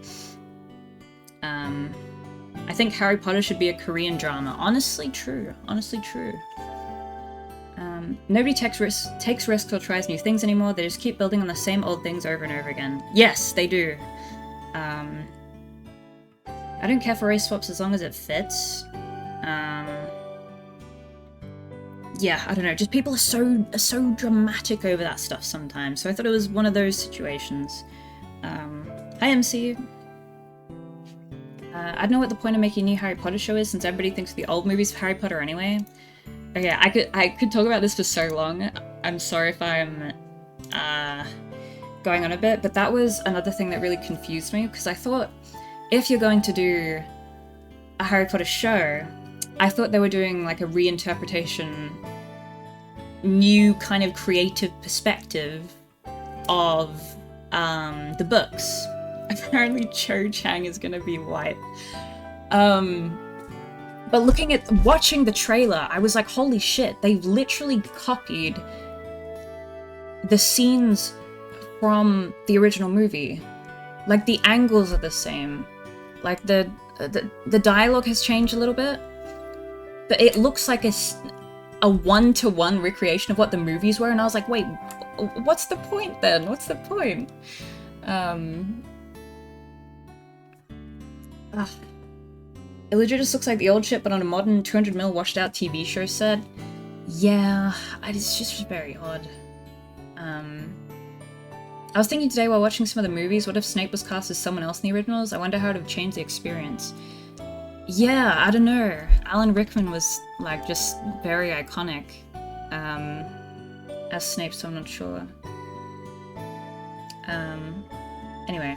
I think Harry Potter should be a Korean drama. Honestly true. Honestly true. Nobody takes risks or tries new things anymore. They just keep building on the same old things over and over again. Yes, they do. I don't care for race swaps as long as it fits. Yeah, I don't know. Just people are so dramatic over that stuff sometimes. So I thought it was one of those situations. Hi, MC. I don't know what the point of making a new Harry Potter show is since everybody thinks the old movies of Harry Potter anyway. Okay, I could talk about this for so long. I'm sorry if I'm going on a bit, but that was another thing that really confused me, because I thought if you're going to do a Harry Potter show, I thought they were doing like a reinterpretation, new kind of creative perspective of the books. Apparently Cho Chang is gonna be white. But watching the trailer, I was like, holy shit, they literally copied the scenes from the original movie. Like, the angles are the same. Like, the dialogue has changed a little bit. But it looks like a one-to-one recreation of what the movies were, and I was like, wait, what's the point then? What's the point? It legit just looks like the old shit, but on a modern 200mm washed out TV show set. Yeah, it's just very odd. I was thinking today while watching some of the movies, what if Snape was cast as someone else in the originals? I wonder how it would have changed the experience. Yeah, I don't know. Alan Rickman was, like, just very iconic as Snape, so I'm not sure. Anyway.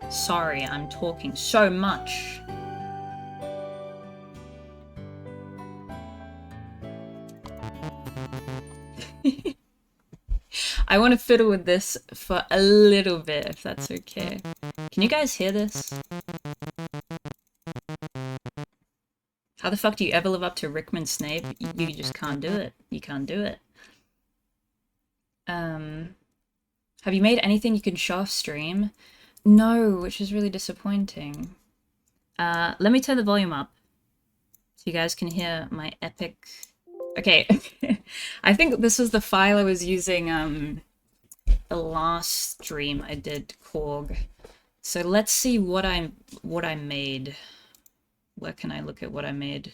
Sorry, I'm talking so much. I want to fiddle with this for a little bit, if that's okay. Can you guys hear this? How the fuck do you ever live up to Rickman Snape? You just can't do it. You can't do it. Have you made anything you can show off stream? No, which is really disappointing. Let me turn the volume up so you guys can hear my epic... Okay, I think this was the file I was using the last stream I did Korg. So let's see what I made. Where can I look at what I made?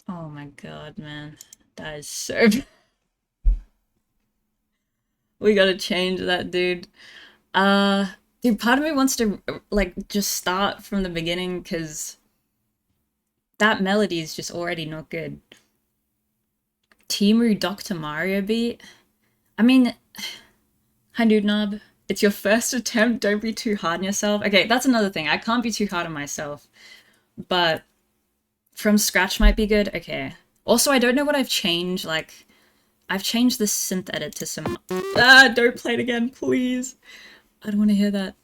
Oh my god, man. That is so... We gotta change that, dude. Dude, part of me wants to, like, just start from the beginning, because that melody is just already not good. Timu Dr. Mario beat? I mean, hi, Nude Knob. It's your first attempt, don't be too hard on yourself. Okay, that's another thing. I can't be too hard on myself. But from scratch might be good. Okay. Also, I don't know what I've changed. Like, I've changed the synth edit to some... Ah, don't play it again, please. I don't want to hear that.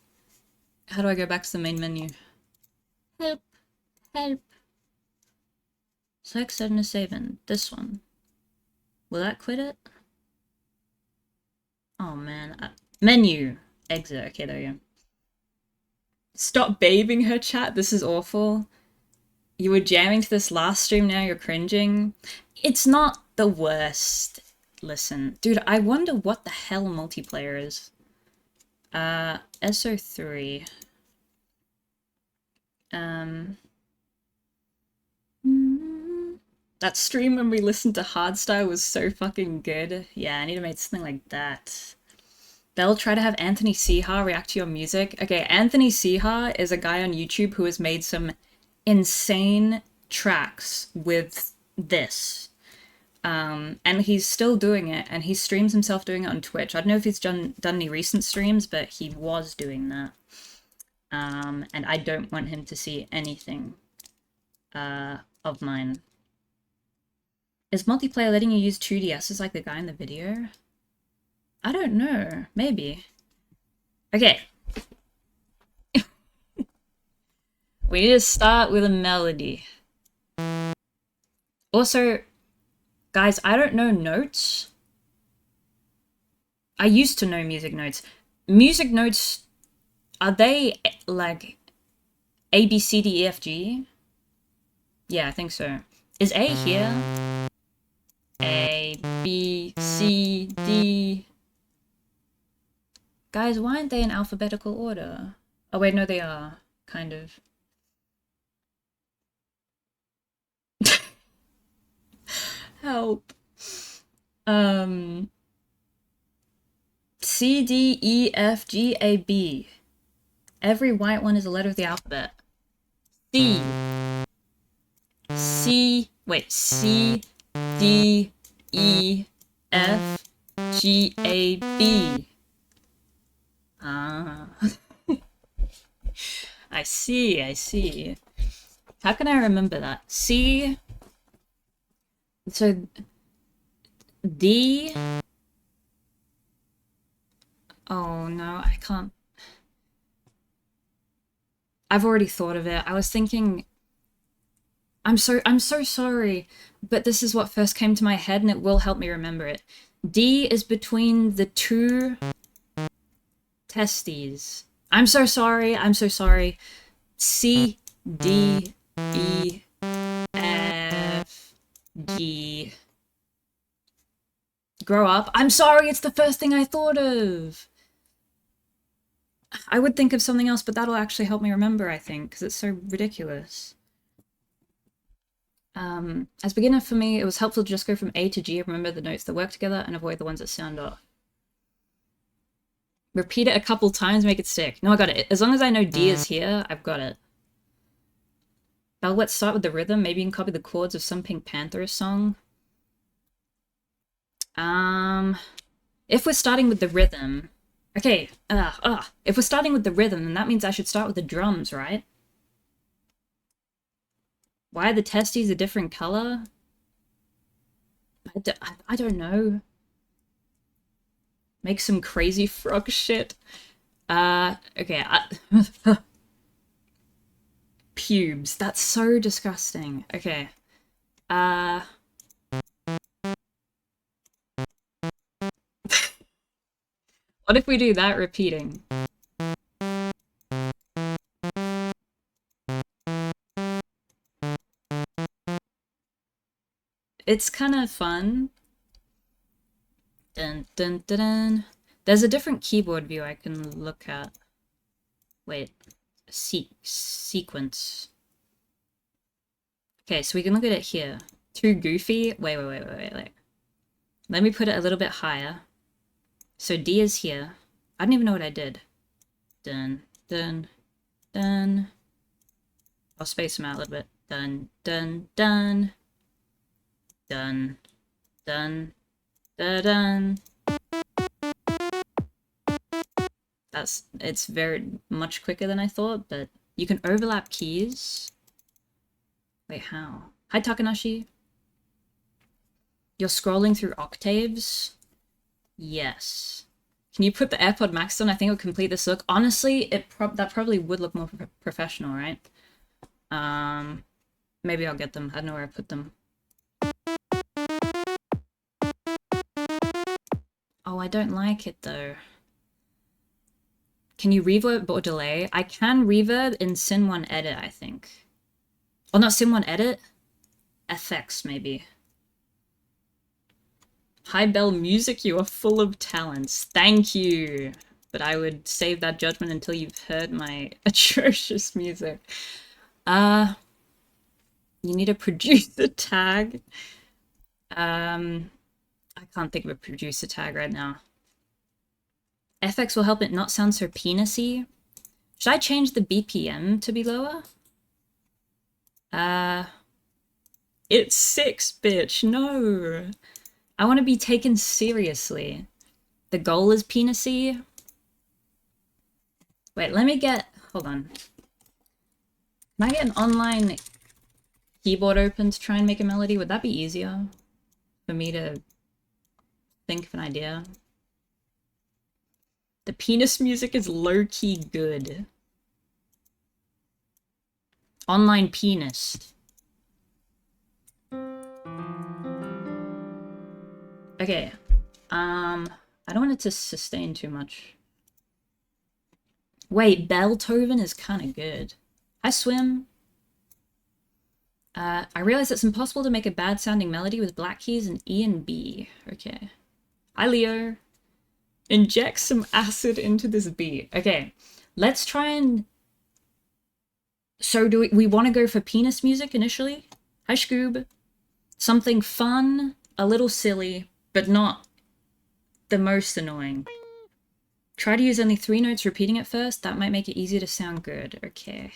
How do I go back to the main menu? Help. Help. Select 7 to 7. This one. Will that quit it? Oh, man. Menu. Exit. Okay, there you go. Stop bathing her, chat. This is awful. You were jamming to this last stream, now you're cringing. It's not the worst. Listen. Dude, I wonder what the hell multiplayer is. SO3. That stream when we listened to Hardstyle was so fucking good. Yeah, I need to make something like that. They'll try to have Anthony Seha react to your music. Okay, Anthony Seha is a guy on YouTube who has made some insane tracks with this. And he's still doing it, and he streams himself doing it on Twitch. I don't know if he's done any recent streams, but he was doing that. And I don't want him to see anything of mine. Is multiplayer letting you use 2DSs like the guy in the video? I don't know. Maybe. Okay. We need to start with a melody. Also, guys, I don't know notes. I used to know music notes. Music notes, are they like A, B, C, D, E, F, G? Yeah, I think so. Is A here? A, B, C, D. Guys, why aren't they in alphabetical order? Oh wait, no they are. Kind of. Help. C, D, E, F, G, A, B. Every white one is a letter of the alphabet. C. C, wait, C, D, E, F, G, A, B. Ah. I see, I see. How can I remember that? C. So, D. Oh no, I can't. I've already thought of it. I was thinking... I'm so sorry, but this is what first came to my head and it will help me remember it. D is between the two testes. I'm so sorry, I'm so sorry. C, D, E, F, G. Grow up. I'm sorry, it's the first thing I thought of. I would think of something else, but that'll actually help me remember, I think, because it's so ridiculous. As beginner for me, it was helpful to just go from A to G and remember the notes that work together and avoid the ones that sound off. Repeat it a couple times, make it stick. No, I got it. As long as I know D is here, I've got it. Now let's start with the rhythm. Maybe you can copy the chords of some Pink Panther song. If we're starting with the rhythm... Okay, if we're starting with the rhythm, then that means I should start with the drums, right? Why are the testes a different color? I don't know. Make some crazy frog shit. Okay. Pubes. That's so disgusting. Okay. What if we do that repeating? It's kind of fun. Dun, dun, dun, dun. There's a different keyboard view I can look at. Wait. Sequence. Okay, so we can look at it here. Too goofy? Wait. Let me put it a little bit higher. So D is here. I don't even know what I did. Dun, dun, dun. I'll space them out a little bit. Dun, dun, dun. Dun, dun, dun, dun. It's very much quicker than I thought, but you can overlap keys. Wait, how? Hi, Takanashi. You're scrolling through octaves? Yes. Can you put the AirPod Max on? I think it would complete this look. Honestly, that probably would look more professional, right? Maybe I'll get them. I don't know where I put them. Oh, I don't like it though. Can you reverb or delay? I can reverb in Sin 1 Edit, I think. Oh, not Sin 1 Edit? FX, maybe. Hi, Bell Music, you are full of talents. Thank you. But I would save that judgment until you've heard my atrocious music. You need a producer tag. I can't think of a producer tag right now. FX will help it not sound so penisy. Should I change the BPM to be lower? It's 6, bitch. No. I want to be taken seriously. The goal is penisy. Wait, let me get... Hold on. Can I get an online keyboard open to try and make a melody? Would that be easier for me to think of an idea? The penis music is low-key good. Online penis. Okay. I don't want it to sustain too much. Wait, Beethoven is kind of good. I swim. I realize it's impossible to make a bad-sounding melody with black keys and E and B. Okay. Hi, Leo. Inject some acid into this beat. Okay, let's try and... So do we want to go for penis music initially? Hi, Scoob. Something fun, a little silly, but not the most annoying. Try to use only 3 notes repeating at first. That might make it easier to sound good. Okay.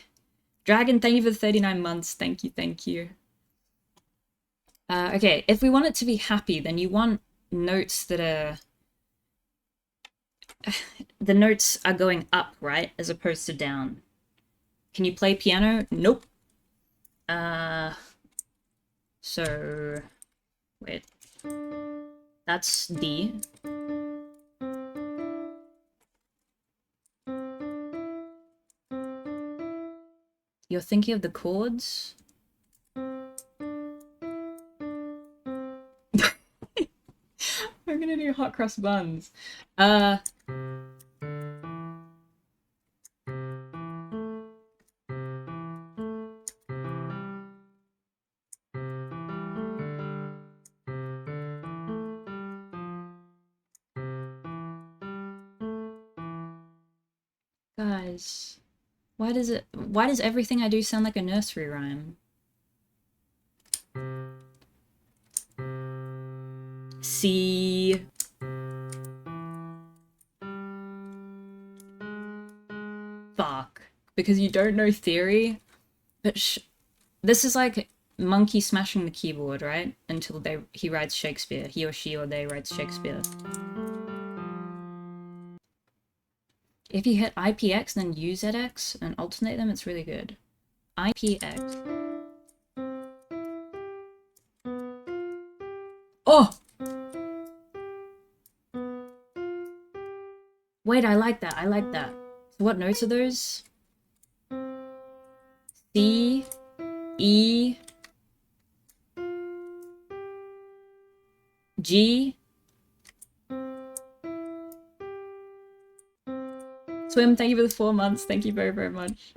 Dragon, thank you for the 39 months. Thank you, thank you. Okay, if we want it to be happy, then you want notes that are... The notes are going up, right? As opposed to down. Can you play piano? Nope. So... Wait. That's D. You're thinking of the chords? I'm gonna do hot cross buns. Guys, why does everything I do sound like a nursery rhyme? C. Fuck. Because you don't know theory? But this is like monkey smashing the keyboard, right? Until he writes Shakespeare. He or she or they writes Shakespeare. If you hit IPX and then UZX and alternate them, it's really good. IPX. Oh! Wait, I like that. I like that. So what notes are those? C, E, G, Swim, thank you for the 4 months. Thank you very, very much.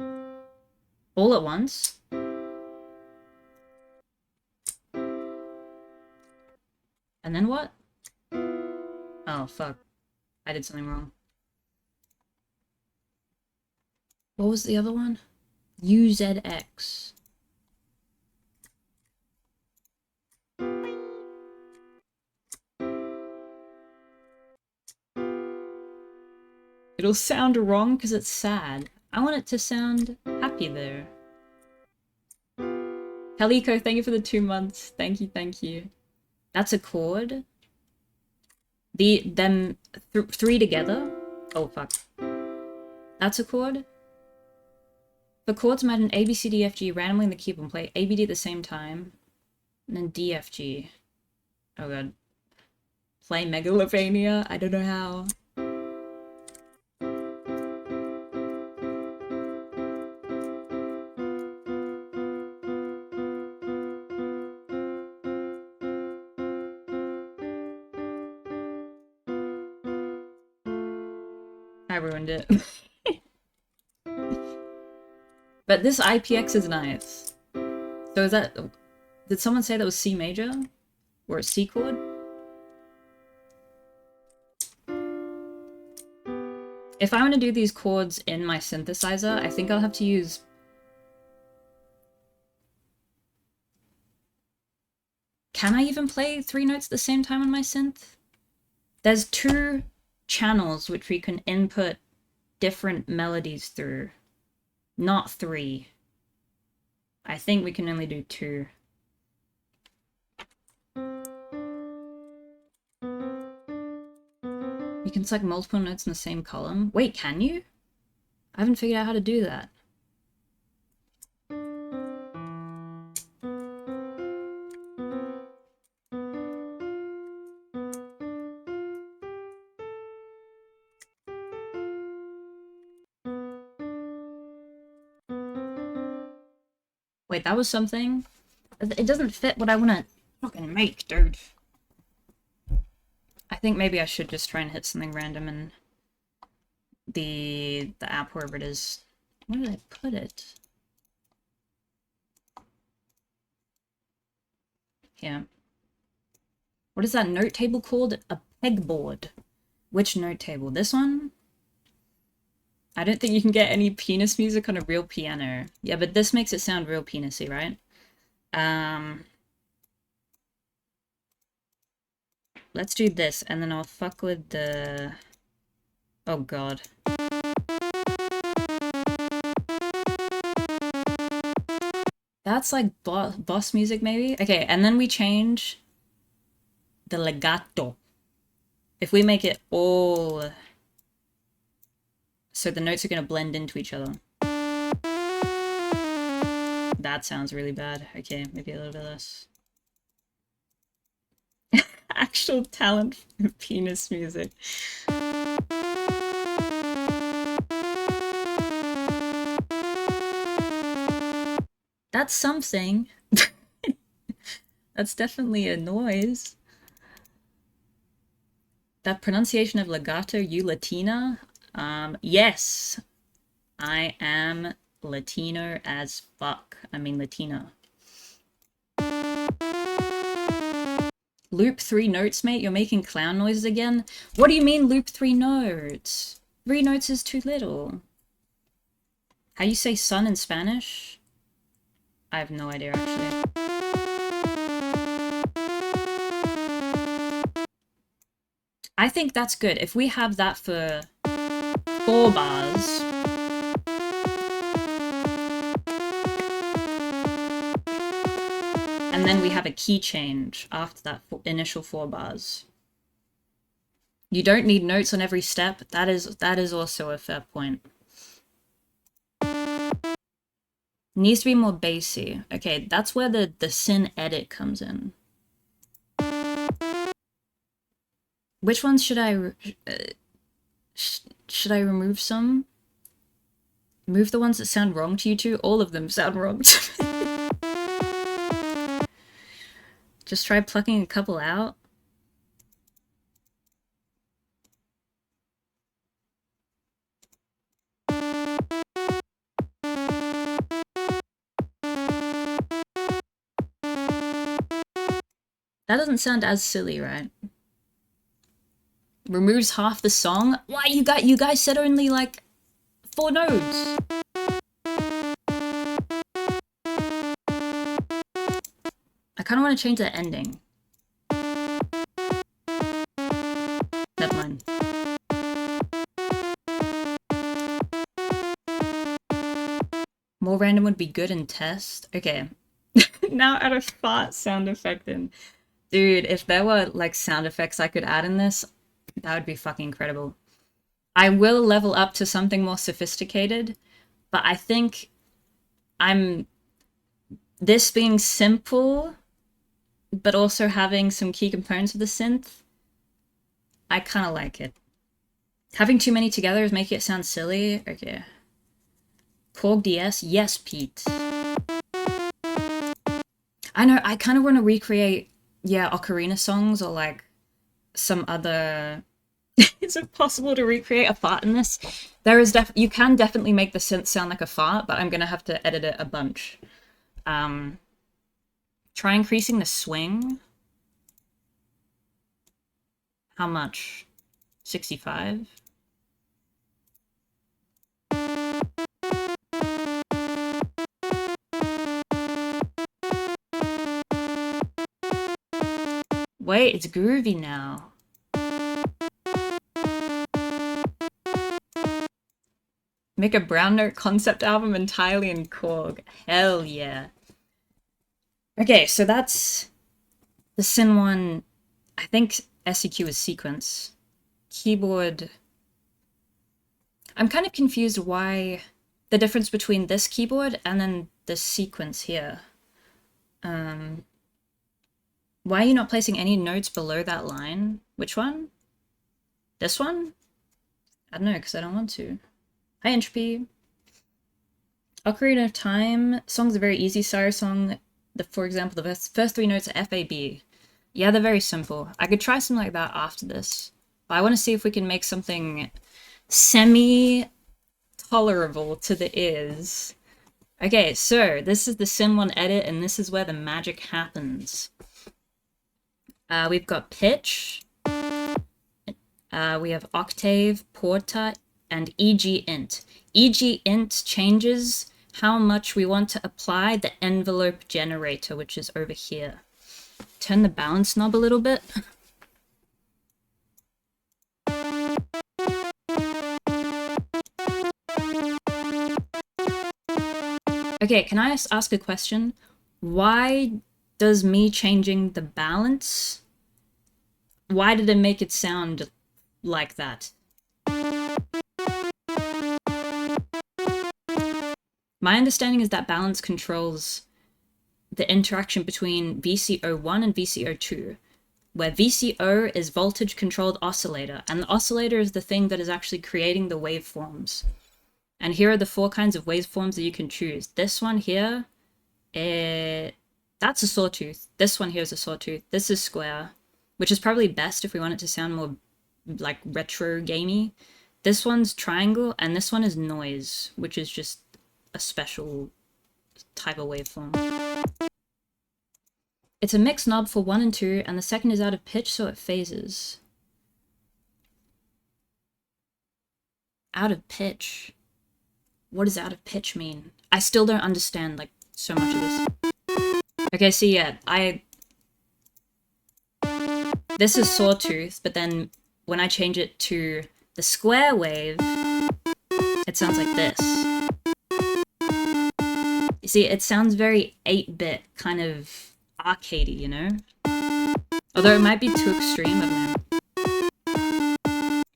All at once? And then what? Oh, fuck. I did something wrong. What was the other one? UZX. It'll sound wrong because it's sad. I want it to sound happy there. Kaliko, thank you for the 2 months. Thank you, thank you. That's a chord. Them three together. Oh, fuck. That's a chord. For chords, imagine A, B, C, D, F, G randomly in the keyboard and play A, B, D at the same time. And then D, F, G. Oh god. Play Megalovania? I don't know how. I ruined it. But this IPX is nice. So is that... Did someone say that was C major? Or a C chord? If I want to do these chords in my synthesizer, I think I'll have to use... Can I even play 3 notes at the same time on my synth? There's 2 channels which we can input different melodies through. Not 3. I think we can only do 2. You can select multiple notes in the same column. Wait, can you? I haven't figured out how to do that. Wait, that was something? It doesn't fit what I want to fucking make, dude. I think maybe I should just try and hit something random in the app, wherever it is. Where did I put it? Yeah. What is that note table called? A pegboard. Which note table? This one? I don't think you can get any penis music on a real piano. Yeah, but this makes it sound real penisy, right? Let's do this, and then I'll fuck with the... Oh god. That's like boss music, maybe? Okay, and then we change the legato. If we make it all... So the notes are going to blend into each other. That sounds really bad. Okay, maybe a little bit less. Actual talent for penis music. That's something. That's definitely a noise. That pronunciation of legato, you Latina? Yes. I am Latino as fuck. I mean Latina. Loop 3 notes, mate? You're making clown noises again? What do you mean loop 3 notes? 3 notes is too little. How you say sun in Spanish? I have no idea, actually. I think that's good. If we have that for 4 bars... And then we have a key change after that initial 4 bars. You don't need notes on every step. That is also a fair point. Needs to be more bassy. Okay, that's where the syn edit comes in. Which ones should I... should I remove some? Move the ones that sound wrong to you two? All of them sound wrong to me. Just try plucking a couple out. That doesn't sound as silly, right? Removes half the song? Why, you guys said only like 4 notes. I kind of want to change that ending. Never mind. More random would be good in test. Okay. Now add a fart sound effect in. Dude, if there were like sound effects I could add in this, that would be fucking incredible. I will level up to something more sophisticated, but I think this being simple, but also having some key components of the synth, I kind of like it. Having too many together is making it sound silly. Okay. Korg DS? Yes, Pete. I know, I kind of want to recreate, yeah, ocarina songs or like some other... Is it possible to recreate a fart in this? There is you can definitely make the synth sound like a fart, but I'm gonna have to edit it a bunch. Try increasing the swing. How much? 65? Wait, it's groovy now. Make a brown note concept album entirely in Korg. Hell yeah. Okay, so that's the Syn 1. I think SEQ is sequence. Keyboard. I'm kind of confused why the difference between this keyboard and then the sequence here. Why are you not placing any notes below that line? Which one? This one? I don't know, because I don't want to. Hi, Entropy. Ocarina of Time. Songs are very easy. Sire song, for example, the first 3 notes are F, A, B. Yeah, they're very simple. I could try something like that after this. But I want to see if we can make something semi-tolerable to the ears. Okay, so this is the Syn 1 edit, and this is where the magic happens. We've got pitch. We have octave, porta, and EG int. EG int changes how much we want to apply the envelope generator, which is over here. Turn the balance knob a little bit. Okay, can I ask a question? Why does me changing the balance, why did it make it sound like that? My understanding is that balance controls the interaction between VCO1 and VCO2, where VCO is voltage controlled oscillator, and the oscillator is the thing that is actually creating the waveforms. And here are the 4 kinds of waveforms that you can choose. This one here, that's a sawtooth. This one here is a sawtooth. This is square, which is probably best if we want it to sound more like retro gamey. This one's triangle, and this one is noise, which is just a special type of waveform. It's a mix knob for 1 and 2, and the second is out of pitch, so it phases. Out of pitch? What does out of pitch mean? I still don't understand, like, so much of this. Okay, so yeah, this is sawtooth, but then when I change it to the square wave, it sounds like this. You see, it sounds very 8-bit, kind of arcadey, you know? Although it might be too extreme, I don't know.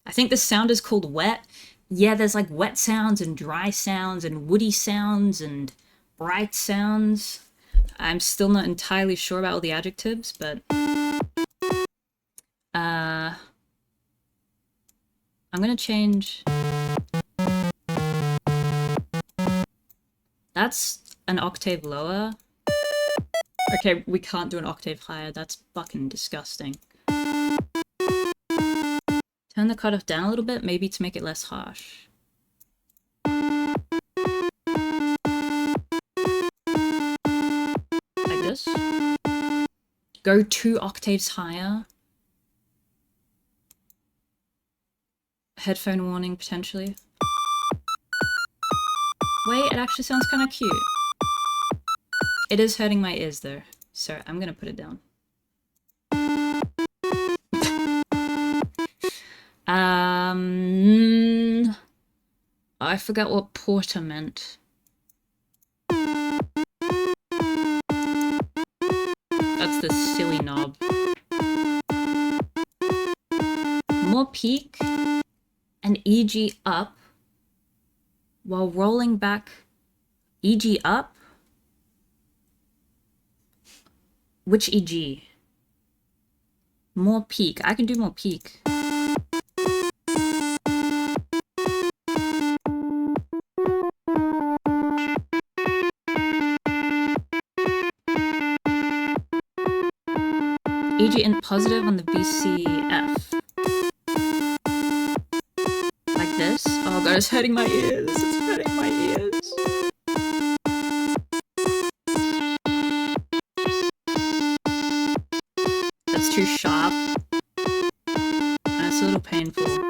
I think this sound is called wet. Yeah, there's like wet sounds and dry sounds and woody sounds and bright sounds. I'm still not entirely sure about all the adjectives, but... I'm gonna change... That's an octave lower. Okay, we can't do an octave higher. That's fucking disgusting. Turn the cutoff down a little bit, maybe to make it less harsh. Like this. Go 2 octaves higher. Headphone warning, potentially. Wait, it actually sounds kind of cute. It is hurting my ears though, so I'm gonna put it down. I forgot what porter meant. That's the silly knob. More peak and EG up while rolling back. EG up? Which EG? More peak. I can do more peak. EG in positive on the BCF. Like this. Oh god, it's hurting my ears. It's hurting my ears. That's too sharp. And it's a little painful.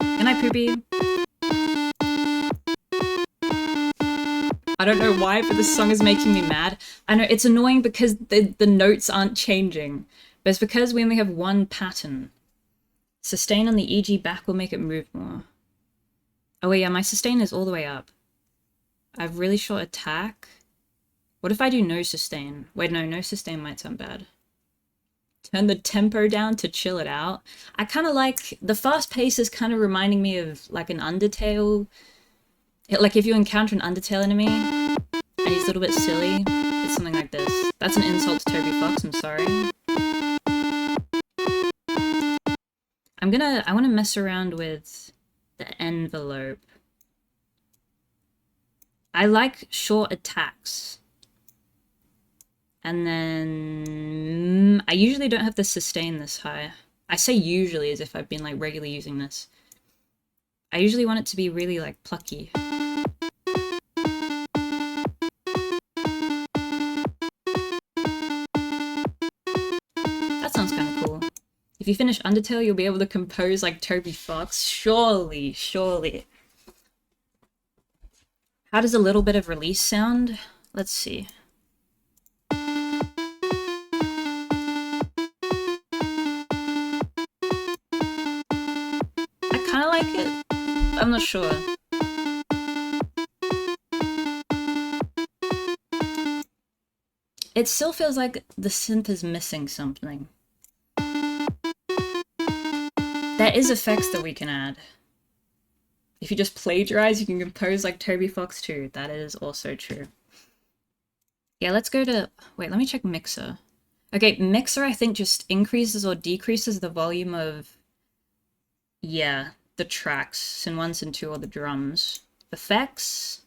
Good night, Poopy. I don't know why, but this song is making me mad. I know it's annoying because the notes aren't changing, but it's because we only have one pattern. Sustain on the EG back will make it move more. Oh wait, yeah, my sustain is all the way up. I have really short attack. What if I do no sustain? Wait, no sustain might sound bad. Turn the tempo down to chill it out. I kind of like, the fast pace is kind of reminding me of like an Undertale. Like if you encounter an Undertale enemy and he's a little bit silly, it's something like this. That's an insult to Toby Fox, I'm sorry. I want to mess around with the envelope. I like short attacks. And then I usually don't have the sustain this high. I say usually as if I've been like regularly using this. I usually want it to be really like plucky. That sounds kind of cool. If you finish Undertale, you'll be able to compose like Toby Fox. Surely, surely. How does a little bit of release sound? Let's see. I kind of like it. I'm not sure. It still feels like the synth is missing something. There is effects that we can add. If you just plagiarize, you can compose like Toby Fox too. That is also true. Yeah, let's go to... Wait, let me check Mixer. Okay, Mixer I think just increases or decreases the volume of... Yeah, the tracks, Syn 1, Syn 2, or the drums. Effects,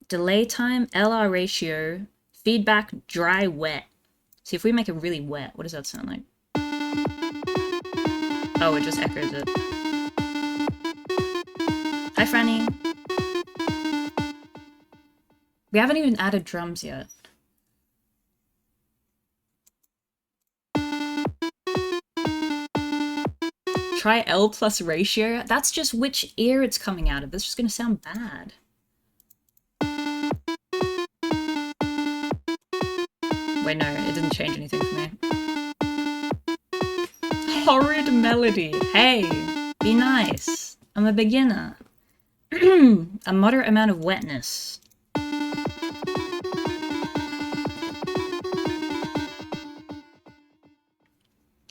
delay time, LR ratio, feedback, dry, wet. See, if we make it really wet, what does that sound like? Oh, it just echoes it. Hi, Franny. We haven't even added drums yet. Try L plus ratio. That's just which ear it's coming out of. That's just gonna sound bad. Wait, no, it didn't change anything for me. Horrid melody. Hey, be nice. I'm a beginner. A moderate amount of wetness.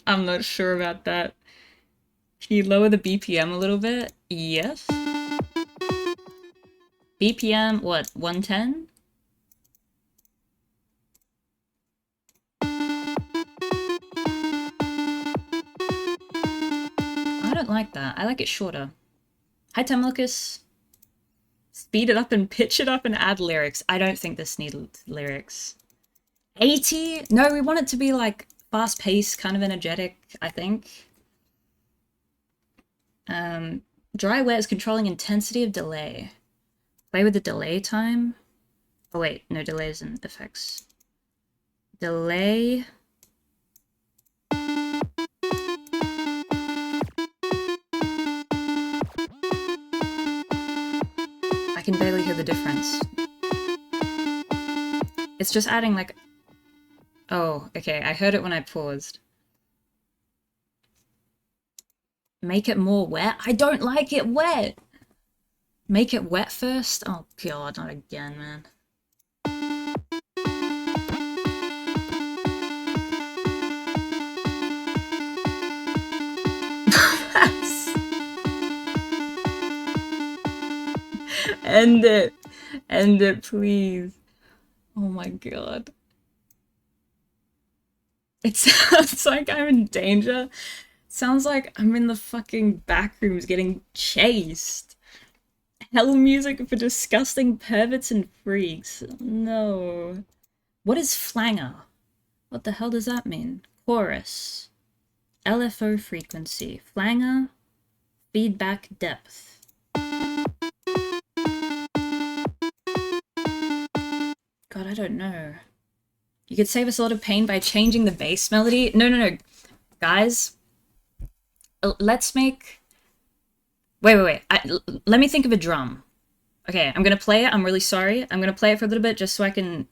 I'm not sure about that. Can you lower the BPM a little bit? Yes. BPM, what, 110? I don't like that. I like it shorter. Hi, Temlucas. Speed it up and pitch it up and add lyrics. I don't think this needs lyrics. 80? No, we want it to be like fast-paced, kind of energetic, I think. Dry wet is controlling intensity of delay. Play with the delay time. Oh wait, no delays and effects. Delay. I can barely hear the difference. It's just adding like... Oh, okay, I heard it when I paused. Make it more wet? I don't like it wet! Make it wet first? Oh god, not again, man. End it. End it, please. Oh my god. It sounds like I'm in danger. It sounds like I'm in the fucking back rooms getting chased. Hell music for disgusting perverts and freaks. No. What is flanger? What the hell does that mean? Chorus. LFO frequency. Flanger. Feedback depth. God, I don't know. You could save us a lot of pain by changing the bass melody. No. Guys, let's make... Wait. Let me think of a drum. Okay, I'm gonna play it. I'm really sorry. I'm gonna play it for a little bit just so I can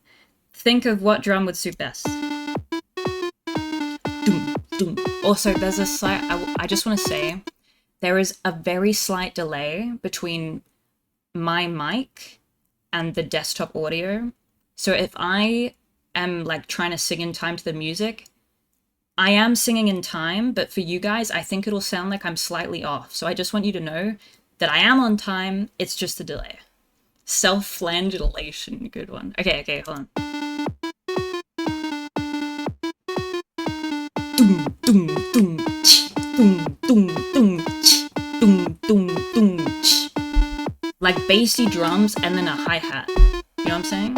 think of what drum would suit best. Doom, doom. Also, there's a slight... I just want to say, there is a very slight delay between my mic and the desktop audio. So if I am like trying to sing in time to the music, I am singing in time, but for you guys, I think it'll sound like I'm slightly off. So I just want you to know that I am on time, it's just a delay. Self-flagellation, good one. Okay, hold on. Doom, doom, doom, ch, doom, doom, doom, ch, doom, doom, doom, ch. Like bassy drums and then a hi-hat. You know what I'm saying?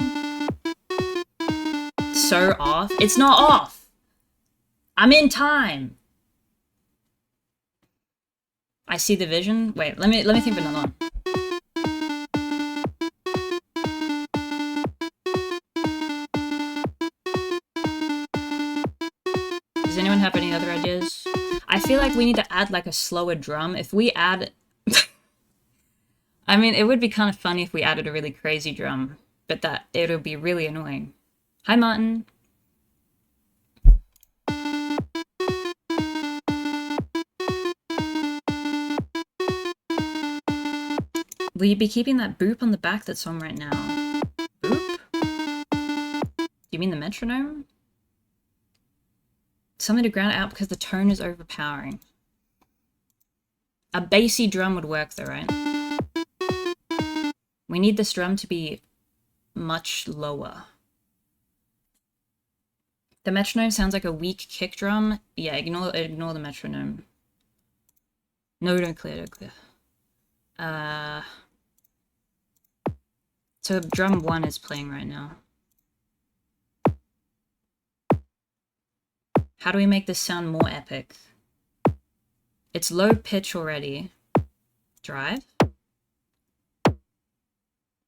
So off. It's not off. I'm in time. I see the vision. Wait, let me think of another one. Does anyone have any other ideas? I feel like we need to add like a slower drum. If we add... I mean, it would be kind of funny if we added a really crazy drum, but that it would be really annoying. Hi, Martin. Will you be keeping that boop on the back that's on right now? Boop? You mean the metronome? Something to ground it out because the tone is overpowering. A bassy drum would work though, right? We need this drum to be much lower. The metronome sounds like a weak kick drum. Yeah, ignore the metronome. No, don't clear. So drum 1 is playing right now. How do we make this sound more epic? It's low pitch already. Drive?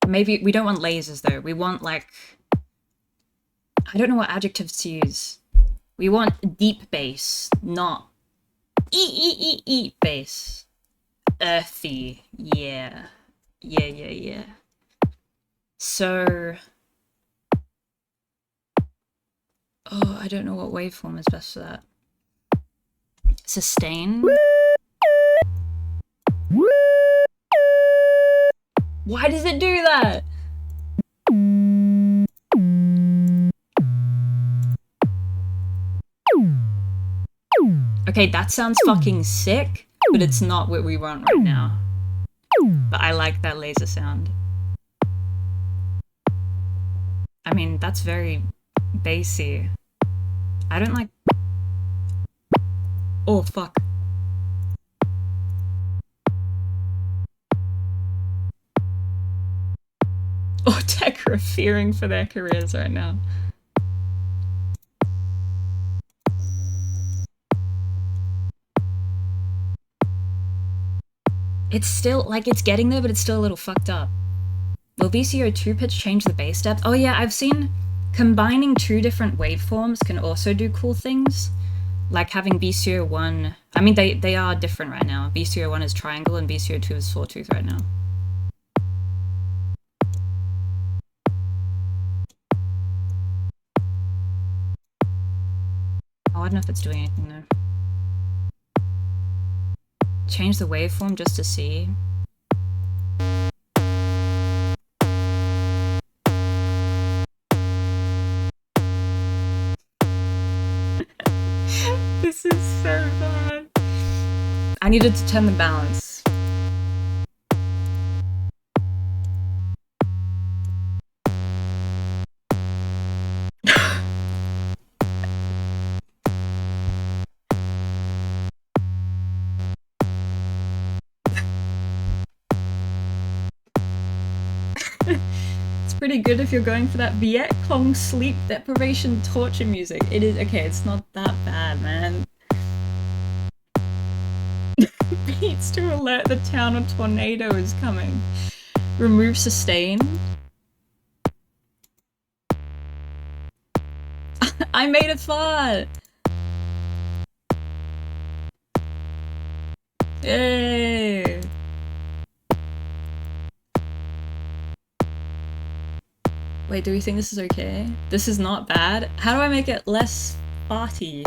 Maybe we don't want lasers though. We want like... I don't know what adjectives to use. We want deep bass, not bass. Earthy. Yeah. So... Oh, I don't know what waveform is best for that. Sustain? Why does it do that? Okay, that sounds fucking sick, but it's not what we want right now. But I like that laser sound. I mean, that's very bassy. I don't like... Oh, fuck. Oh, tech are fearing for their careers right now. It's still, like, it's getting there, but it's still a little fucked up. Will VCO2 pitch change the bass depth? Oh yeah, I've seen combining two different waveforms can also do cool things. Like having VCO1, I mean they are different right now. VCO1 is triangle and VCO2 is sawtooth right now. Oh, I don't know if it's doing anything though. Change the waveform just to see. This is so bad. I needed to turn the balance. It's pretty good if you're going for that Viet Cong sleep deprivation torture music. It is okay, it's not that bad, man. Beats to alert the town a tornado is coming. Remove sustain. I made it far! Yay! Wait, do we think this is okay? This is not bad? How do I make it less farty?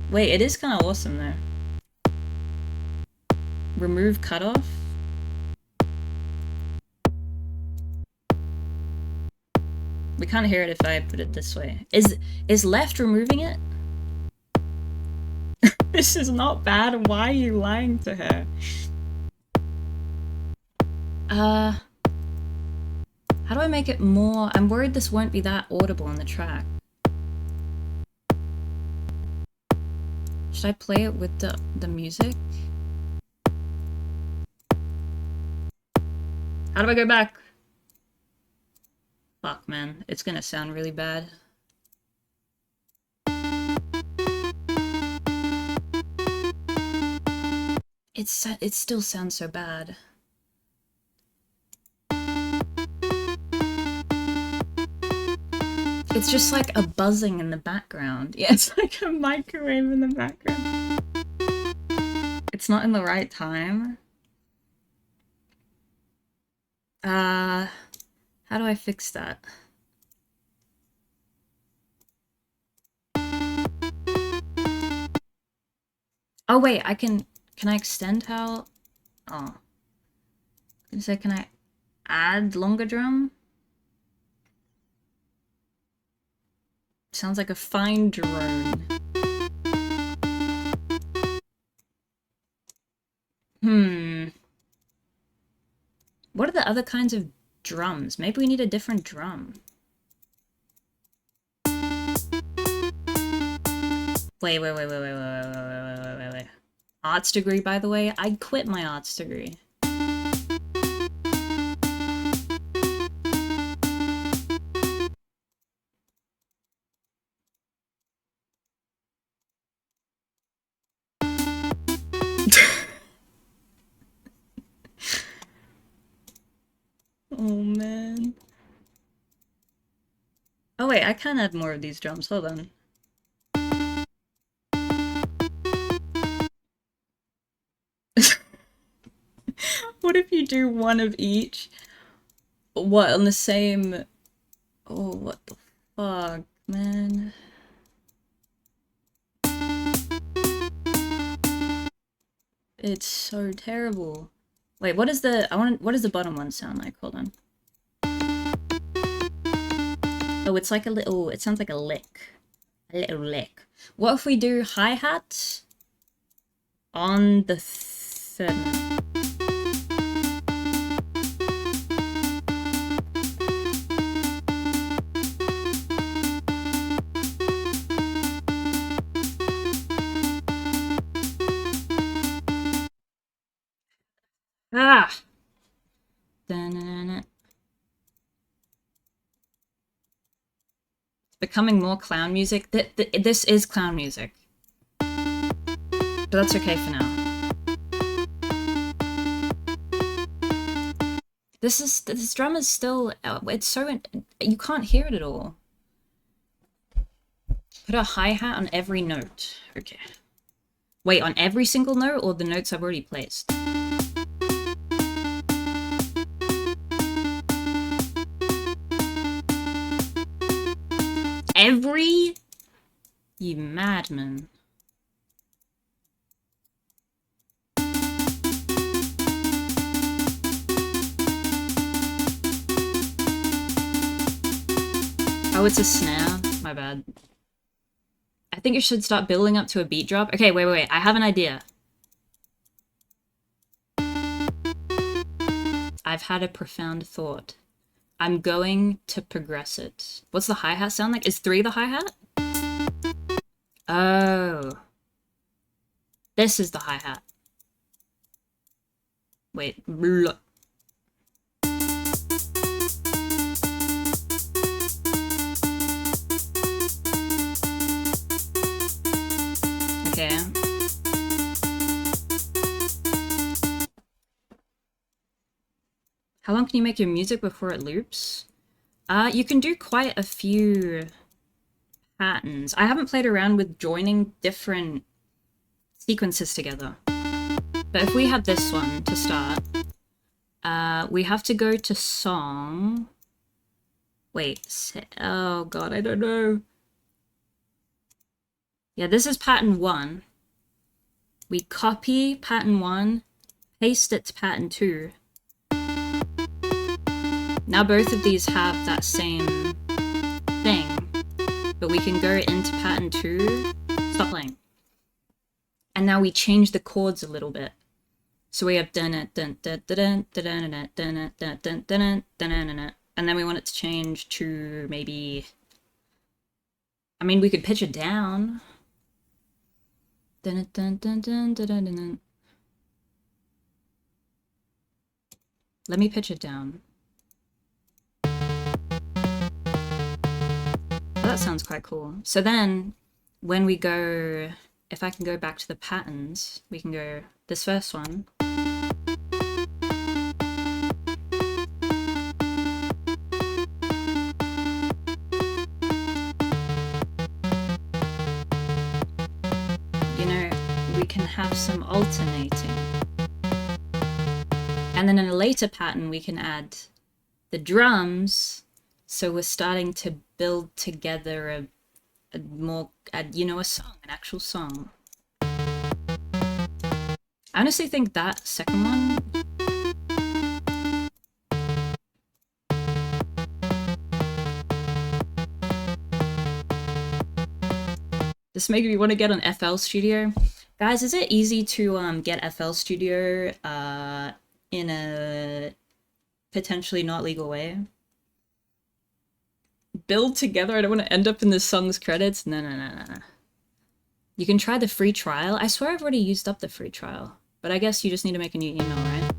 Wait, it is kind of awesome though. Remove cutoff? We can't hear it if I put it this way. Is left removing it? This is not bad. Why are you lying to her? How do I make it more? I'm worried this won't be that audible on the track. Should I play it with the music? How do I go back? Fuck, man. It's gonna sound really bad. It still sounds so bad. It's just like a buzzing in the background. Yeah, it's like a microwave in the background. It's not in the right time. How do I fix that? Oh wait, can I extend how? Oh. I was gonna say, can I add longer drum? Sounds like a fine drone. What are the other kinds of drums? Maybe we need a different drum. Wait. Arts degree, by the way. I quit my arts degree. Oh man. Oh wait, I can add more of these drums. Hold on. What if you do one of each? What, on the same... Oh, what the fuck, man. It's so terrible. Wait, what is the... what does the bottom one sound like? Hold on. Oh, it's like a little... It sounds like a lick. A little lick. What if we do hi-hats on the third note? Ah! Da-na-na-na. It's becoming more clown music. This is clown music. But that's okay for now. This drum is still, it's so, you can't hear it at all. Put a hi-hat on every note. Okay. Wait, on every single note or the notes I've already placed? Every? You madman. Oh, it's a snare? My bad. I think it should start building up to a beat drop. Okay, wait. I have an idea. I've had a profound thought. I'm going to progress it. What's the hi-hat sound like? Is 3 the hi-hat? Oh. This is the hi-hat. Wait. Okay. How long can you make your music before it loops? You can do quite a few patterns. I haven't played around with joining different sequences together. But if we have this one to start, we have to go to song. Wait, oh god, I don't know. Yeah, this is pattern 1. We copy pattern 1, paste it to pattern 2. Now both of these have that same thing, but we can go into pattern 2. Stop playing. And now we change the chords a little bit. So we have and then we want it to change to maybe, I mean, we could pitch it down. Let me pitch it down. Oh, that sounds quite cool. So then when we go, if I can go back to the patterns, we can go this first one. You know, we can have some alternating. And then in a later pattern, we can add the drums. So we're starting to build together a you know, a song, an actual song. I honestly think that second one, this makes me want to get on FL Studio. Guys, is it easy to get FL Studio in a potentially not legal way? Build together? I don't want to end up in the song's credits. No. You can try the free trial. I swear I've already used up the free trial, but I guess you just need to make a new email, right?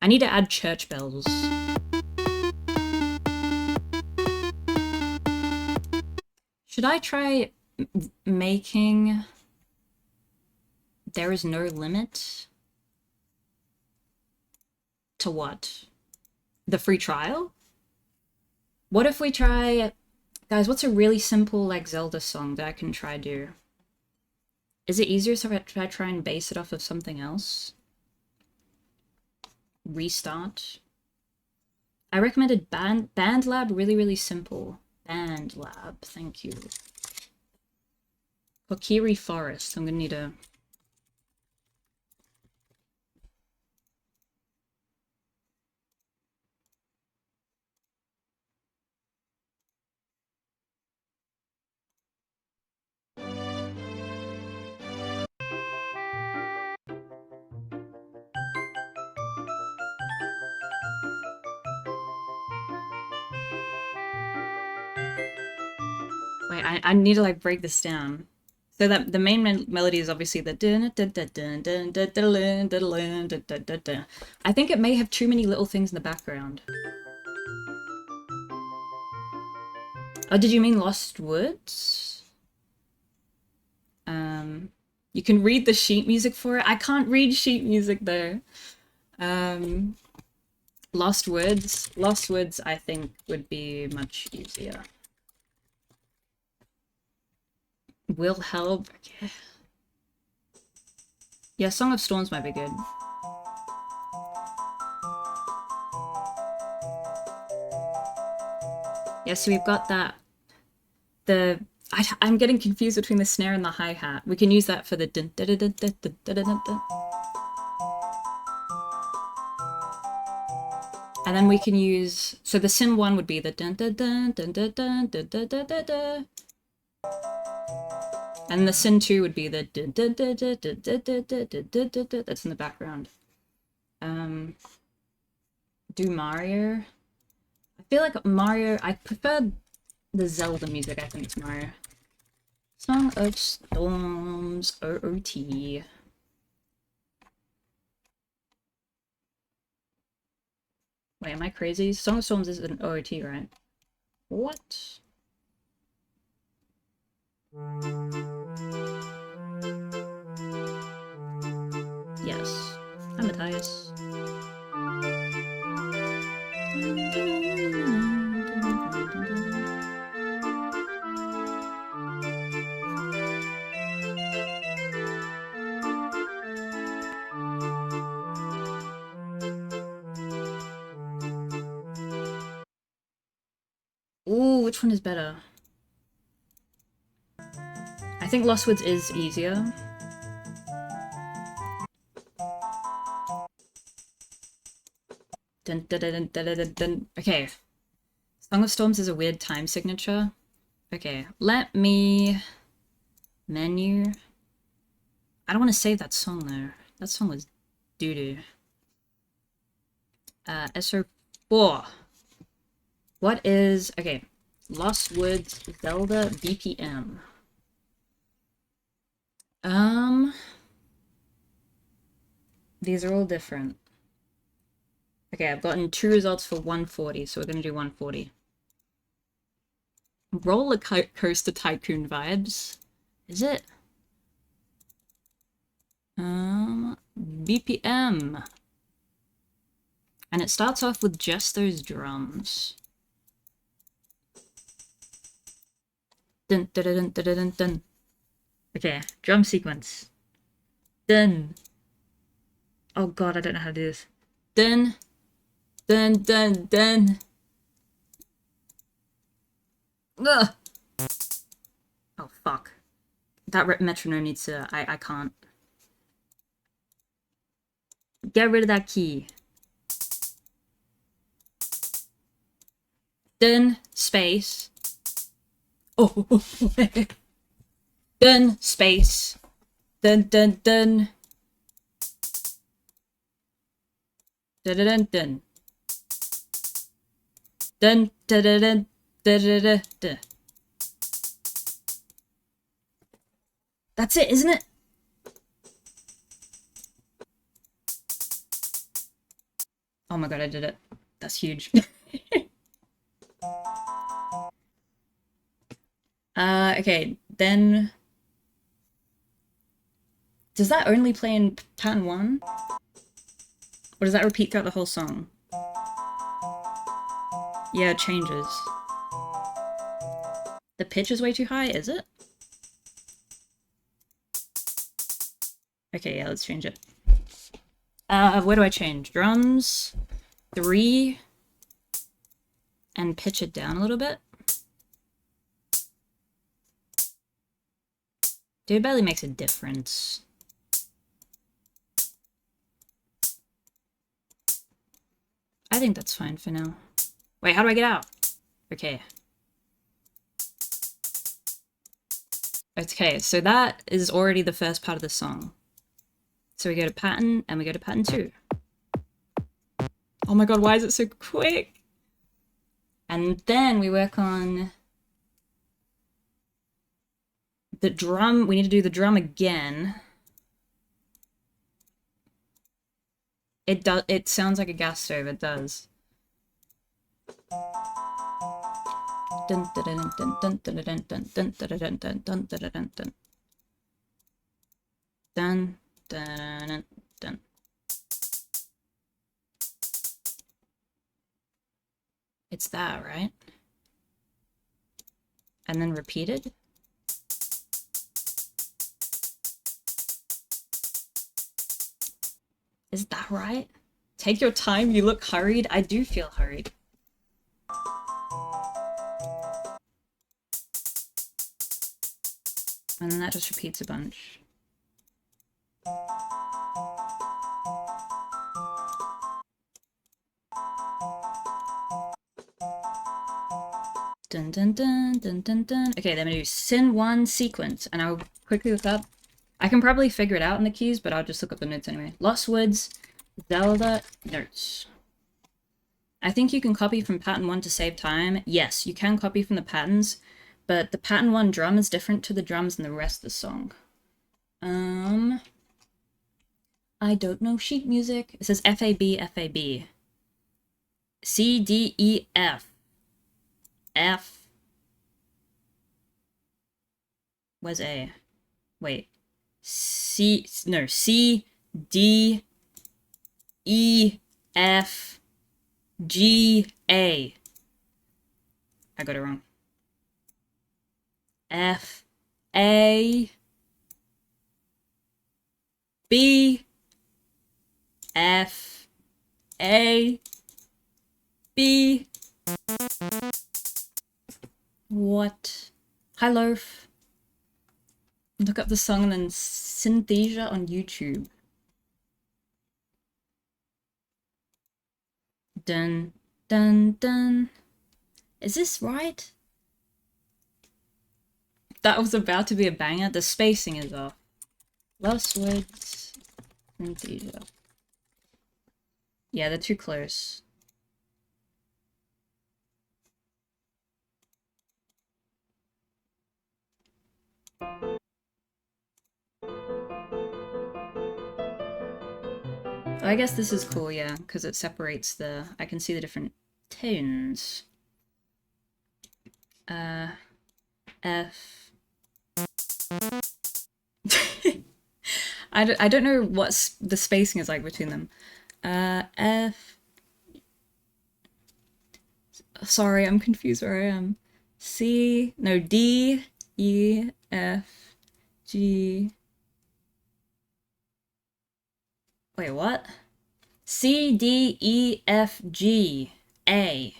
I need to add church bells. Should I try making There Is No Limit? To what? The free trial? What if we try... Guys, what's a really simple, like, Zelda song that I can try do? Is it easier if I try and base it off of something else? Restart? I recommended BandLab, really simple. BandLab, thank you. Kokiri Forest, I'm gonna need a... Wait, I need to like break this down. So that the main melody is obviously the I think it may have too many little things in the background. Oh, did you mean Lost Woods? You can read the sheet music for it. I can't read sheet music though. Lost Woods. Lost Woods, I think, would be much easier. Will help. Okay. Yeah, Song of Storms might be good. Yeah, so we've got that. I'm getting confused between the snare and the hi-hat. We can use that for the dun dun dun dun dun dun dun dun dun. And then we can use, so the Sin 1 would be the dun dun dun dun dun dun dun dun dun dun dun. And the Sin 2 would be the dun dun dun dun dun dun dun dun dun dun dun. That's in the background. Do Mario. I feel like Mario, I prefer the Zelda music, I think it's Mario. Song of Storms, OOT. Wait, am I crazy? Song of Storms is an OOT, right? What? Yes. I'm Matthias. Ooh, which one is better? I think Lost Woods is easier. Dun, dun, dun, dun, dun, dun, dun. Okay. Song of Storms is a weird time signature. Okay, let me... Menu. I don't want to save that song though. That song was doo-doo. SO4. What is... Okay. Lost Woods, Zelda, BPM. These are all different. Okay, I've gotten 2 results for 140, so we're gonna do 140. Roller Coaster Tycoon vibes. Is it? BPM. And it starts off with just those drums. Dun dun dun dun dun dun. Okay, drum sequence. Dun. Oh god, I don't know how to do this. Dun. Dun dun dun. Ugh. Oh fuck. That metronome needs to... I can't. Get rid of that key. Dun, space. Oh. Dun, space. Dun dun dun. Dun dun dun. Dun dun dun dun dun dun dun. That's it, isn't it? Oh my god, I did it. That's huge. Okay, then... Does that only play in pattern 1? Or does that repeat throughout the whole song? Yeah, it changes. The pitch is way too high, is it? Okay, yeah, let's change it. Where do I change? Drums, 3, and pitch it down a little bit. Dude, it barely makes a difference. I think that's fine for now. Wait, how do I get out? Okay. Okay, so that is already the first part of the song. So we go to pattern, and we go to pattern 2. Oh my god, why is it so quick? And then we work on the drum. We need to do the drum again. It sounds like a gas stove, it does. Dun dun dun dun dun dun dun dun dun dun dun dun dun dun dun. Dun, dun, dun, dun. It's that, right? And then repeated? Is that right? Take your time, you look hurried. I do feel hurried. And then that just repeats a bunch. Dun dun dun dun dun dun. Okay, then I'm gonna do Sin 1 sequence, and I'll quickly look up. I can probably figure it out in the keys, but I'll just look up the notes anyway. Lost Woods, Zelda, notes. I think you can copy from pattern 1 to save time. Yes, you can copy from the patterns, but the pattern 1 drum is different to the drums in the rest of the song. I don't know sheet music. It says FAB, FAB. C, D, E, F. F. Where's A? Wait. C, no, C, D, E, F, G, A. I got it wrong. F, A, B, F, A, B. What? Hi, Loaf. Look up the song and then Synthesia on YouTube. Dun, dun, dun. Is this right? That was about to be a banger. The spacing is off. Lost Woods, Synthesia. Yeah, they're too close. I guess this is cool, yeah, because it separates the... I can see the different tones. F... I don't know what the spacing is like between them. F... Sorry, I'm confused where I am. C... No, D, E, F, G... Wait, what? C, D, E, F, G, A.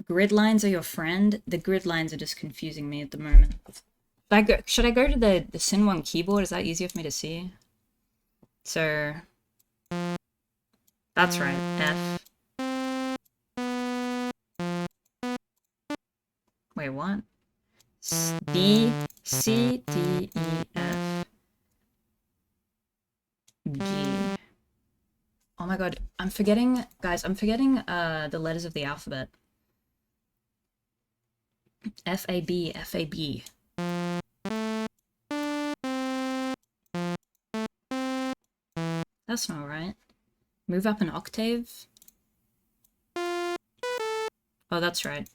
Grid lines are your friend? The grid lines are just confusing me at the moment. Should I go to the Sin 1 keyboard? Is that easier for me to see? So... That's right, F. Wait, what? B, C, D, E, F, G. Oh my god, I'm forgetting, guys, I'm forgetting the letters of the alphabet. F-A-B, F-A-B. That's not right. Move up an octave. Oh, that's right.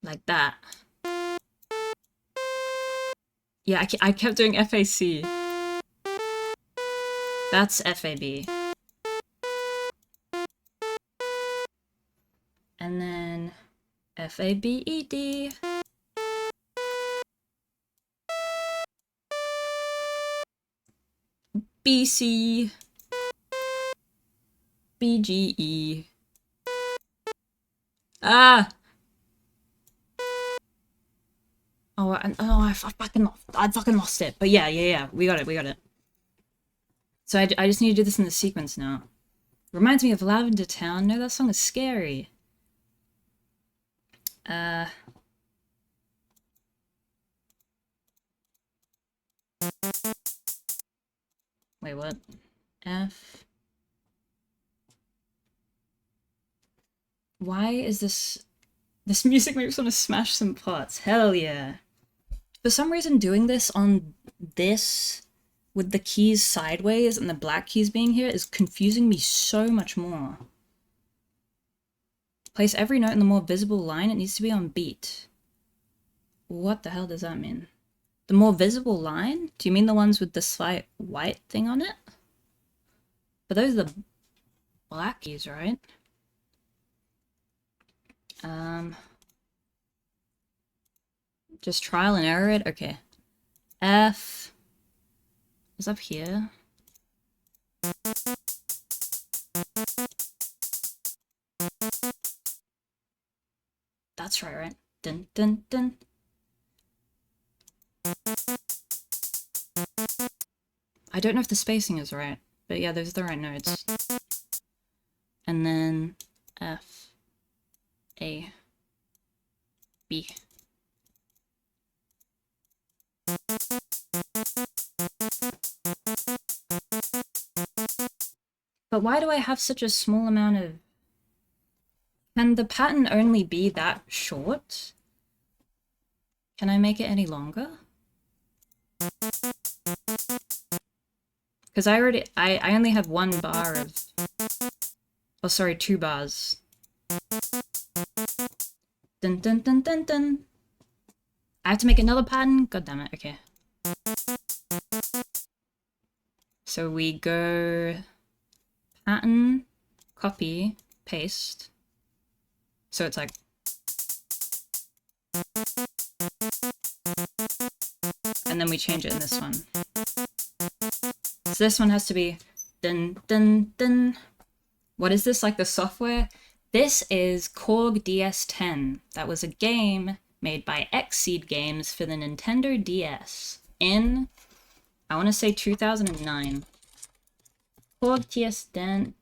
Like that. Yeah, I kept doing F-A-C. That's F-A-B. And then F-A-B-E-D. B-C. B-G-E. Ah! Oh, I fucking lost it. But yeah, we got it. So I just need to do this in the sequence now. Reminds me of Lavender Town. No, that song is scary. Wait, what? F. Why is this music makes me want to smash some pots? Hell yeah. For some reason, doing this on this with the keys sideways and the black keys being here is confusing me so much more. Place every note in the more visible line. It needs to be on beat. What the hell does that mean? The more visible line? Do you mean the ones with the slight white thing on it? But those are the black keys, right? Just trial and error it? Okay. F is up here. That's right? Dun dun dun. I don't know if the spacing is right, but yeah, those are the right notes. And then F, A, B. But why do I have such a small amount of... Can the pattern only be that short? Can I make it any longer? Because I only have 1 bar of... Oh, sorry, 2 bars. Dun dun dun dun dun. I have to make another pattern? God damn it, okay. So we go... Pattern, copy, paste. So it's like... And then we change it in this one. So this one has to be... Dun dun dun. What is this, like the software? This is Korg DS 10. That was a game made by Xseed Games for the Nintendo DS in, I want to say 2009. Korg DS 10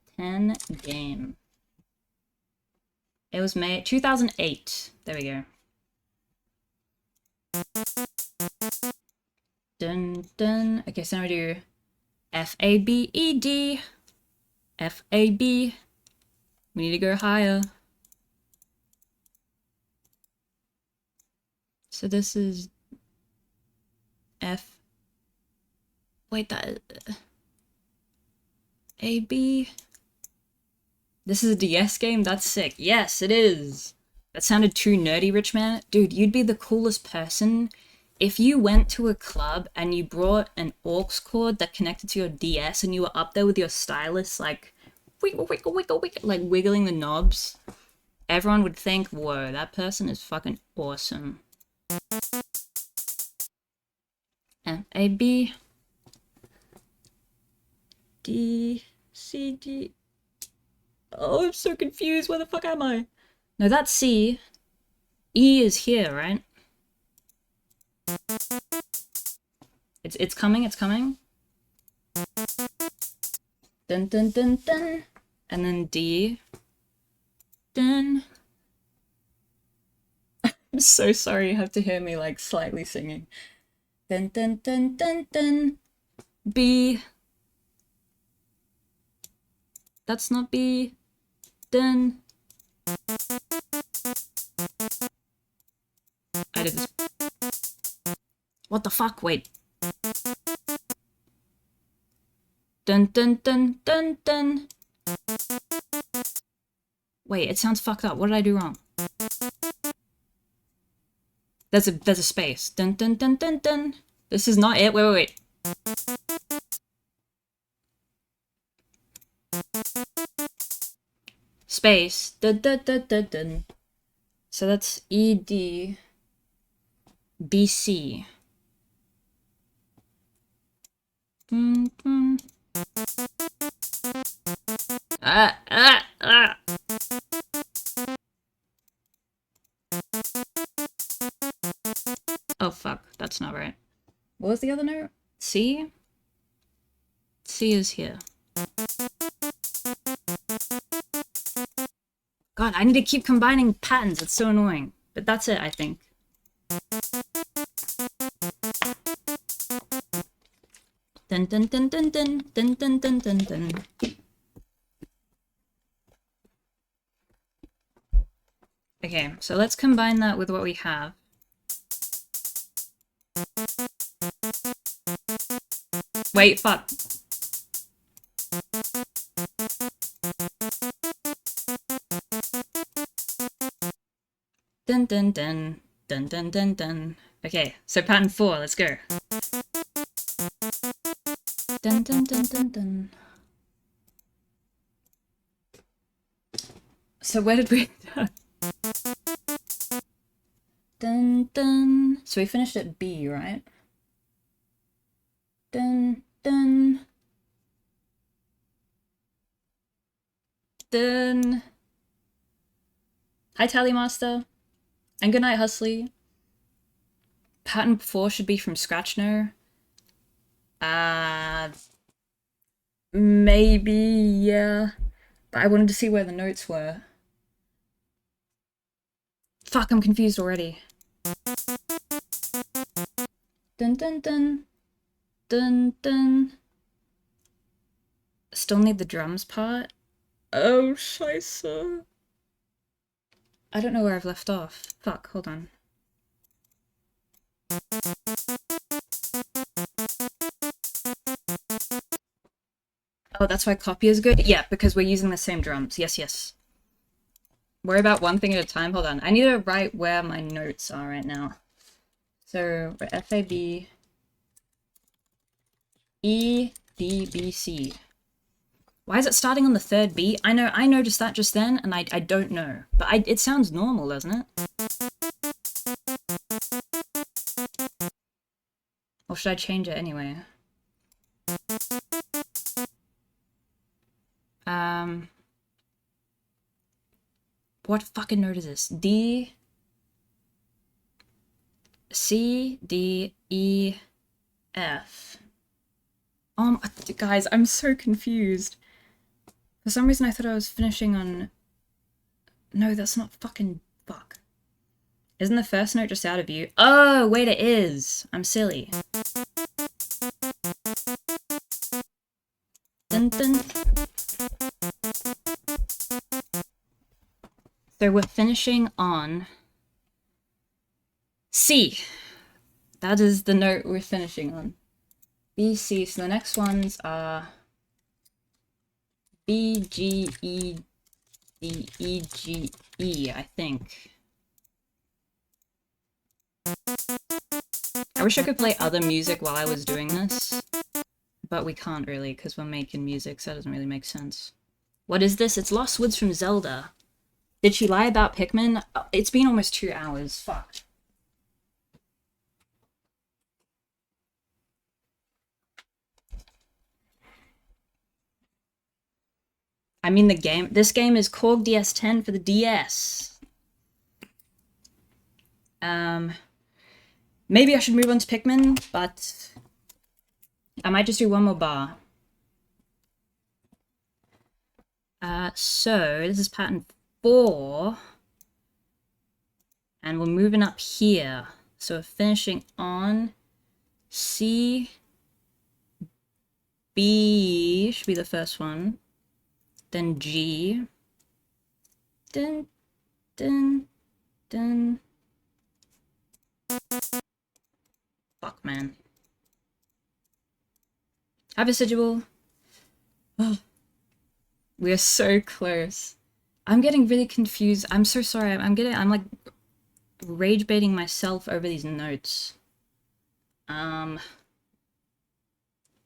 game. It was made 2008. There we go. Dun dun. Okay, so now we do F-A-B-E-D. F-A-B. We need to go higher. So this is F. Wait, that... A-B. This is a DS game? That's sick. Yes, it is. That sounded too nerdy, Rich Man. Dude, you'd be the coolest person if you went to a club and you brought an aux cord that connected to your DS and you were up there with your stylus, like, wiggle, wiggle, wiggle, wiggle, like wiggling the knobs. Everyone would think, whoa, that person is fucking awesome. F-A-B. D, C, D. Oh, I'm so confused. Where the fuck am I? No, that's C. E is here, right? It's coming, it's coming. Dun dun dun dun. And then D. Dun. I'm so sorry you have to hear me like slightly singing. Dun dun dun dun dun. B. That's not B. Dun. I did this. What the fuck? Wait. Dun dun dun dun dun. Wait, it sounds fucked up. What did I do wrong? There's a space. Dun dun dun dun dun. This is not it. Wait. Space. Dun dun dun dun dun. So that's E D B C. Oh fuck, that's not right. What was the other note? C? C is here. God, I need to keep combining patterns, it's so annoying. But that's it, I think. Dun dun dun dun dun dun dun dun dun dun. Okay, so let's combine that with what we have. Wait, fuck. Dun dun dun. Dun dun dun dun. Okay, so pattern 4, let's go. Dun dun dun dun dun. So where did we... Dun dun. So we finished at B, right? Dun dun. Dun. Hi Tallymaster. And good night, Husley. Pattern 4 should be from scratch now. Maybe, yeah. But I wanted to see where the notes were. Fuck, I'm confused already. Dun dun dun. Dun dun. Still need the drums part? Oh, scheisse. I don't know where I've left off. Fuck, hold on. Oh, that's why copy is good? Yeah, because we're using the same drums. Yes, yes. Worry about one thing at a time. Hold on. I need to write where my notes are right now. So, we're F-A-B... E, D, B, C. Why is it starting on the third B? I know, I noticed that just then, and I don't know. But it sounds normal, doesn't it? Or should I change it anyway? What fucking note is this? D, C, D, E, F. Guys, I'm so confused. For some reason I thought I was finishing on... No, that's not fucking... Fuck. Isn't the first note just out of view? Oh, wait, it is. I'm silly. Dun, dun. So we're finishing on C. That is the note we're finishing on. B, C. So the next ones are B, G, E, D, E, G, E, I think. I wish I could play other music while I was doing this, but we can't really because we're making music, so that doesn't really make sense. What is this? It's Lost Woods from Zelda. Did she lie about Pikmin? Oh, it's been almost 2 hours. Fuck. I mean this game is Korg DS 10 for the DS. Maybe I should move on to Pikmin, but I might just do one more bar. So this is pattern 4. And we're moving up here. So we're finishing on C, B should be the first one. Then G. Dun, dun, dun. Fuck, man. Hi, Residual. Oh. We are so close. I'm getting really confused. I'm so sorry. I'm like rage baiting myself over these notes.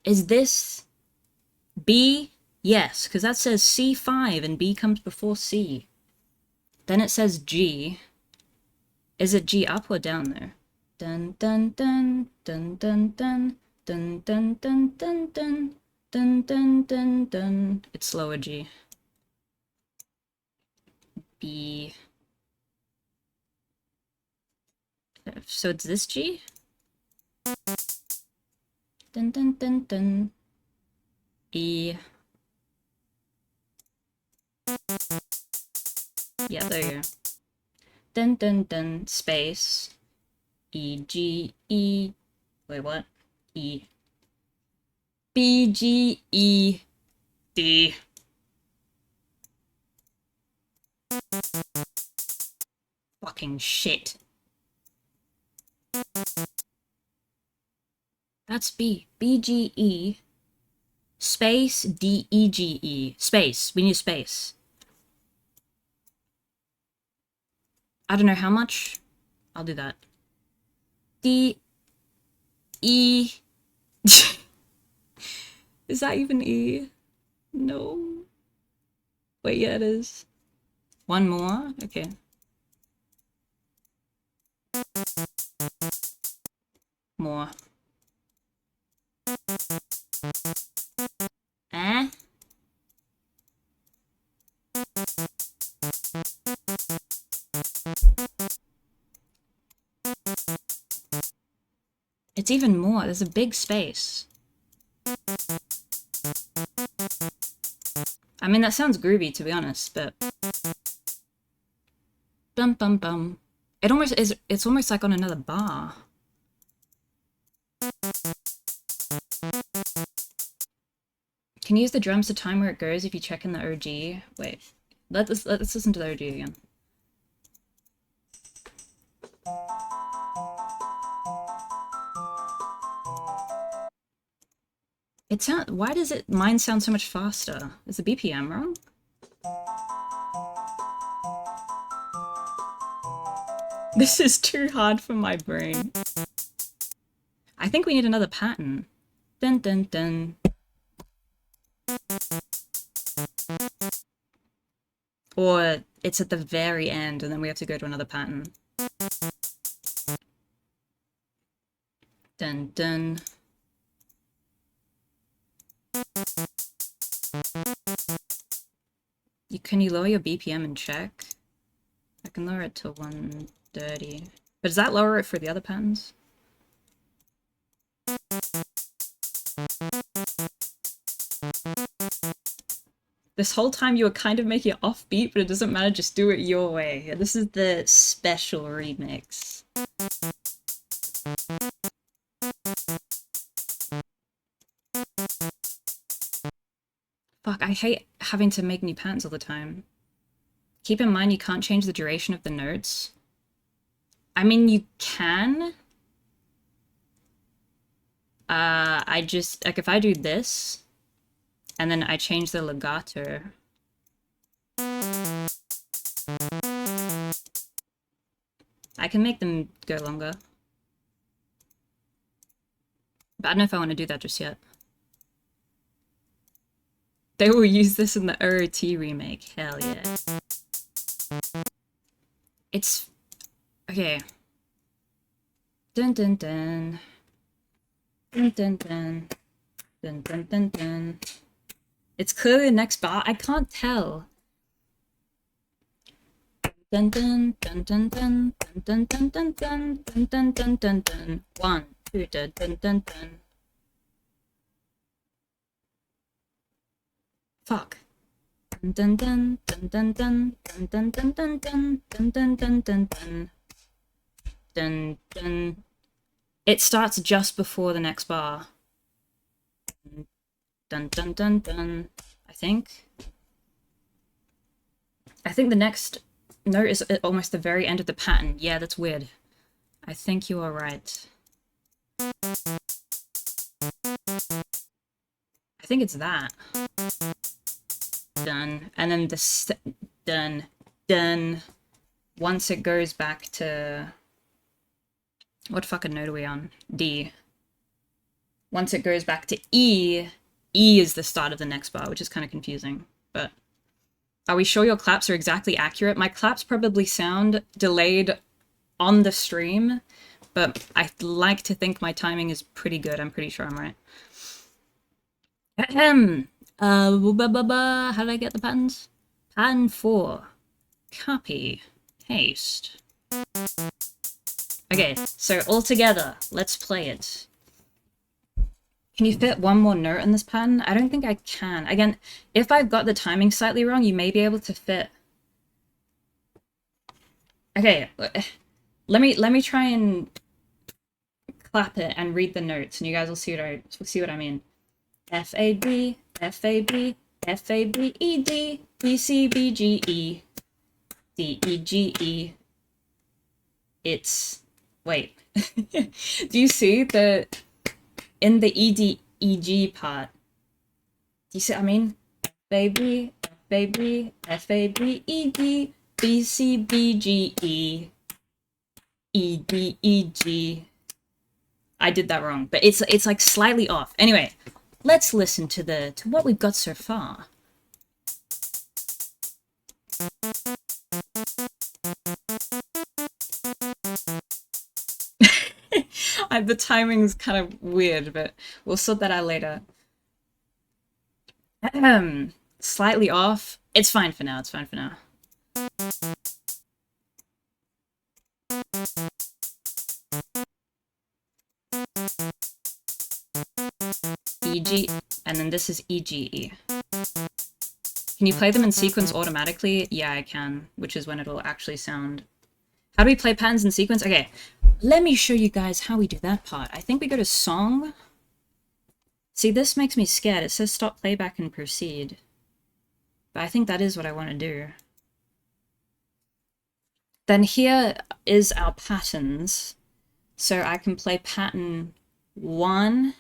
Is this B? Yes, because that says C5 and B comes before C. Then it says G. Is it G up or down there? Dun dun dun dun dun dun dun dun dun dun dun dun dun dun dun. It's lower G. B. So it's this G? Dun dun dun dun. E. Yeah, there you go. Dun dun dun, space. E, G, E. Wait, what? E. B, G, E, D. Fucking shit. That's B. B, G, E. Space, D, E, G, E. Space. We need space. I don't know how much. I'll do that. D, E. Is that even E? No. Wait, yeah, it is. One more? Okay. More. Eh? It's even more. There's a big space. I mean, that sounds groovy, to be honest, but... Bum bum bum. It almost is, it's almost like on another bar. Can you use the drums to time where it goes if you check in the OG? Wait, let's listen to the OG again. It sound, why does it, mine sound so much faster? Is the BPM wrong? This is too hard for my brain. I think we need another pattern. Dun dun dun. Or it's at the very end and then we have to go to another pattern. Dun dun. Can you lower your BPM and check? I can lower it to 130. But does that lower it for the other patterns? This whole time you were kind of making it offbeat, but it doesn't matter, just do it your way. This is the special remix. Fuck, I hate having to make new patterns all the time. Keep in mind you can't change the duration of the notes. I mean, you can. I just, like, if I do this, and then I change the legato. I can make them go longer. But I don't know if I want to do that just yet. They will use this in the OOT remake. Hell yeah. It's... okay. Dun dun dun. Dun dun dun. Dun dun dun dun. It's clearly the next bar. I can't tell. Dun dun dun dun dun dun dun dun dun dun dun dun dun dun. 1, 2 dun dun dun dun. Fuck. Dun dun dun dun dun dun dun dun dun dun dun dun dun dun dun dun dun. It starts just before the next bar. Dun dun dun dun. I think the next note is at almost the very end of the pattern. Yeah, that's weird. I think you are right. I think it's that. Done. And then this done. Done. Once it goes back to... what fucking note are we on? D. Once it goes back to E, E is the start of the next bar, which is kind of confusing. But are we sure your claps are exactly accurate? My claps probably sound delayed on the stream, but I like to think my timing is pretty good. I'm pretty sure I'm right. Ahem. How did I get the patterns? Pattern 4. Copy. Paste. Okay, so all together, let's play it. Can you fit one more note in this pattern? I don't think I can. Again, if I've got the timing slightly wrong, you may be able to fit... okay, let me try and clap it and read the notes, and you guys will see what I mean. F A B F A B F A B E D B C B G E D E G E. It's... wait. Do you see the... in the E D E G part? Do you see what I mean? F A B F A B F A B E D B, C, B, G, E, E, D, E, G. I did that wrong, but it's like slightly off. Anyway, let's listen to what we've got so far. The timing's kind of weird, but we'll sort that out later. Slightly off. It's fine for now. It's fine for now. E, G, and then this is E, G, E. Can you play them in sequence automatically? Yeah, I can, which is when it'll actually sound... How do we play patterns in sequence? Okay, let me show you guys how we do that part. I think we go to Song. See, this makes me scared. It says stop playback and proceed. But I think that is what I want to do. Then here is our patterns. So I can play pattern 1,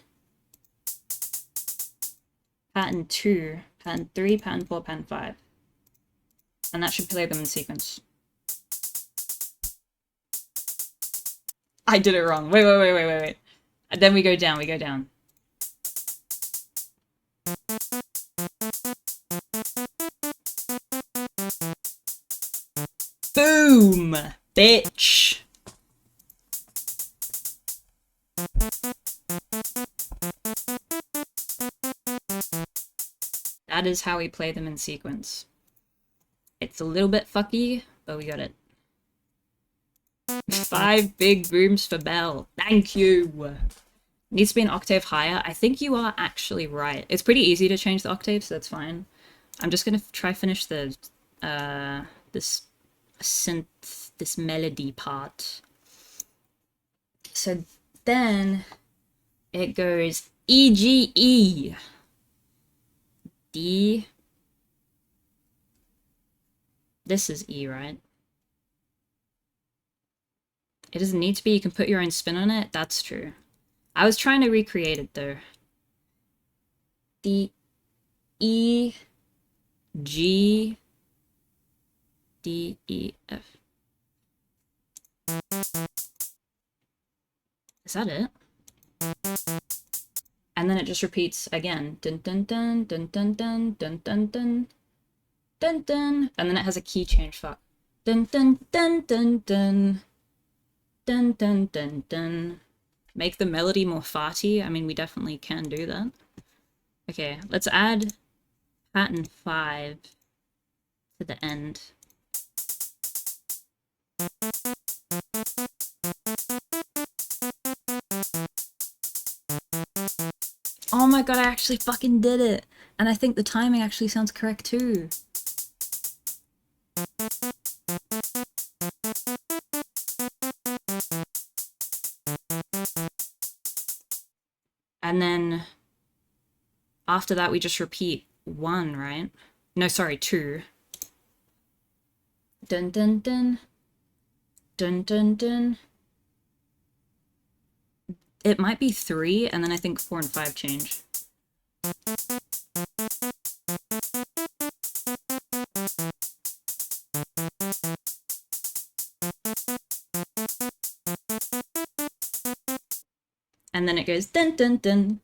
pattern 2, pattern 3, pattern 4, pattern 5. And that should play them in sequence. I did it wrong. Wait. And then we go down, Boom! Bitch! That is how we play them in sequence. It's a little bit fucky, but we got it. 5 big booms for Bell. Thank you! Needs to be an octave higher. I think you are actually right. It's pretty easy to change the octave, so that's fine. I'm just gonna try finish the, this synth, this melody part. So then it goes E, G, E. D. This is E, right? It doesn't need to be. You can put your own spin on it. That's true. I was trying to recreate it, though. D, E, G, D, E, F. Is that it? And then it just repeats again. Dun dun dun dun dun dun dun dun dun dun dun. And then it has a key change. Fuck. Dun dun dun dun dun dun dun dun dun. Make the melody more farty. I mean, we definitely can do that. Okay, let's add pattern 5 to the end. Oh my god, I actually fucking did it! And I think the timing actually sounds correct too. And then after that we just repeat 1, right? No, sorry, 2. Dun dun dun. Dun dun dun. It might be 3, and then I think 4 and 5 change. And then it goes dun dun dun,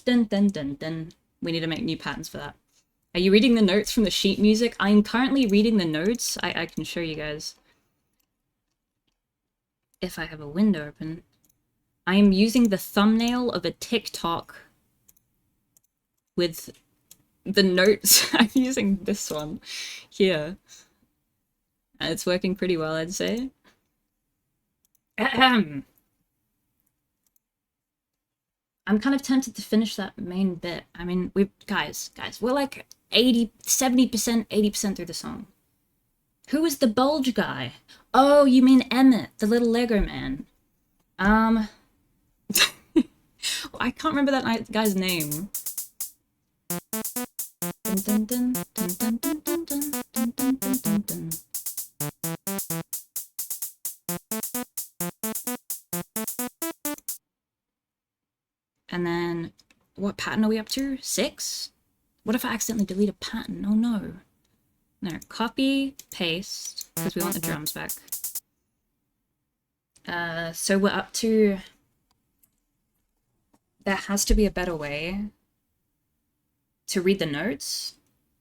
dun dun dun dun. We need to make new patterns for that. Are you reading the notes from the sheet music? I'm currently reading the notes. I can show you guys. If I have a window open. I am using the thumbnail of a TikTok with the notes. I'm using this one here. And it's working pretty well, I'd say. I'm kind of tempted to finish that main bit. I mean, guys, we're like 70%, 80% through the song. Who is the bulge guy? Oh, you mean Emmett, the little Lego man. I can't remember that guy's name. Dun, dun, dun, dun, dun, dun, dun, dun, dun, dun, dun, dun. And then, what pattern are we up to? 6? What if I accidentally delete a pattern? Oh no. No, copy, paste. because we want the drums back. So we're up to... There has to be a better way to read the notes.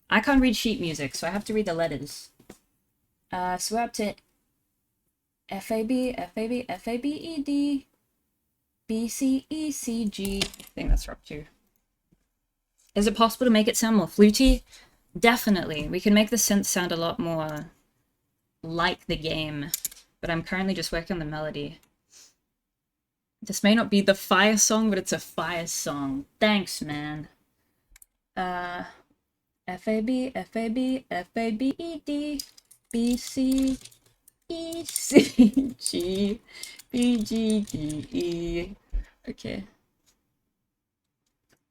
I can't read sheet music, so I have to read the letters. So we're up to F, A, B, F, A, B, F, A, B, E, D, B, C, E, C, G. I think that's up to. Is it possible to make it sound more fluty? Definitely. We can make the synth sound a lot more like the game, but I'm currently just working on the melody. This may not be the fire song, but it's a fire song. Thanks, man. F, A, B, F, A, B, F, A, B, E, D, B, C, E, C, G, B, G, D, E. Okay.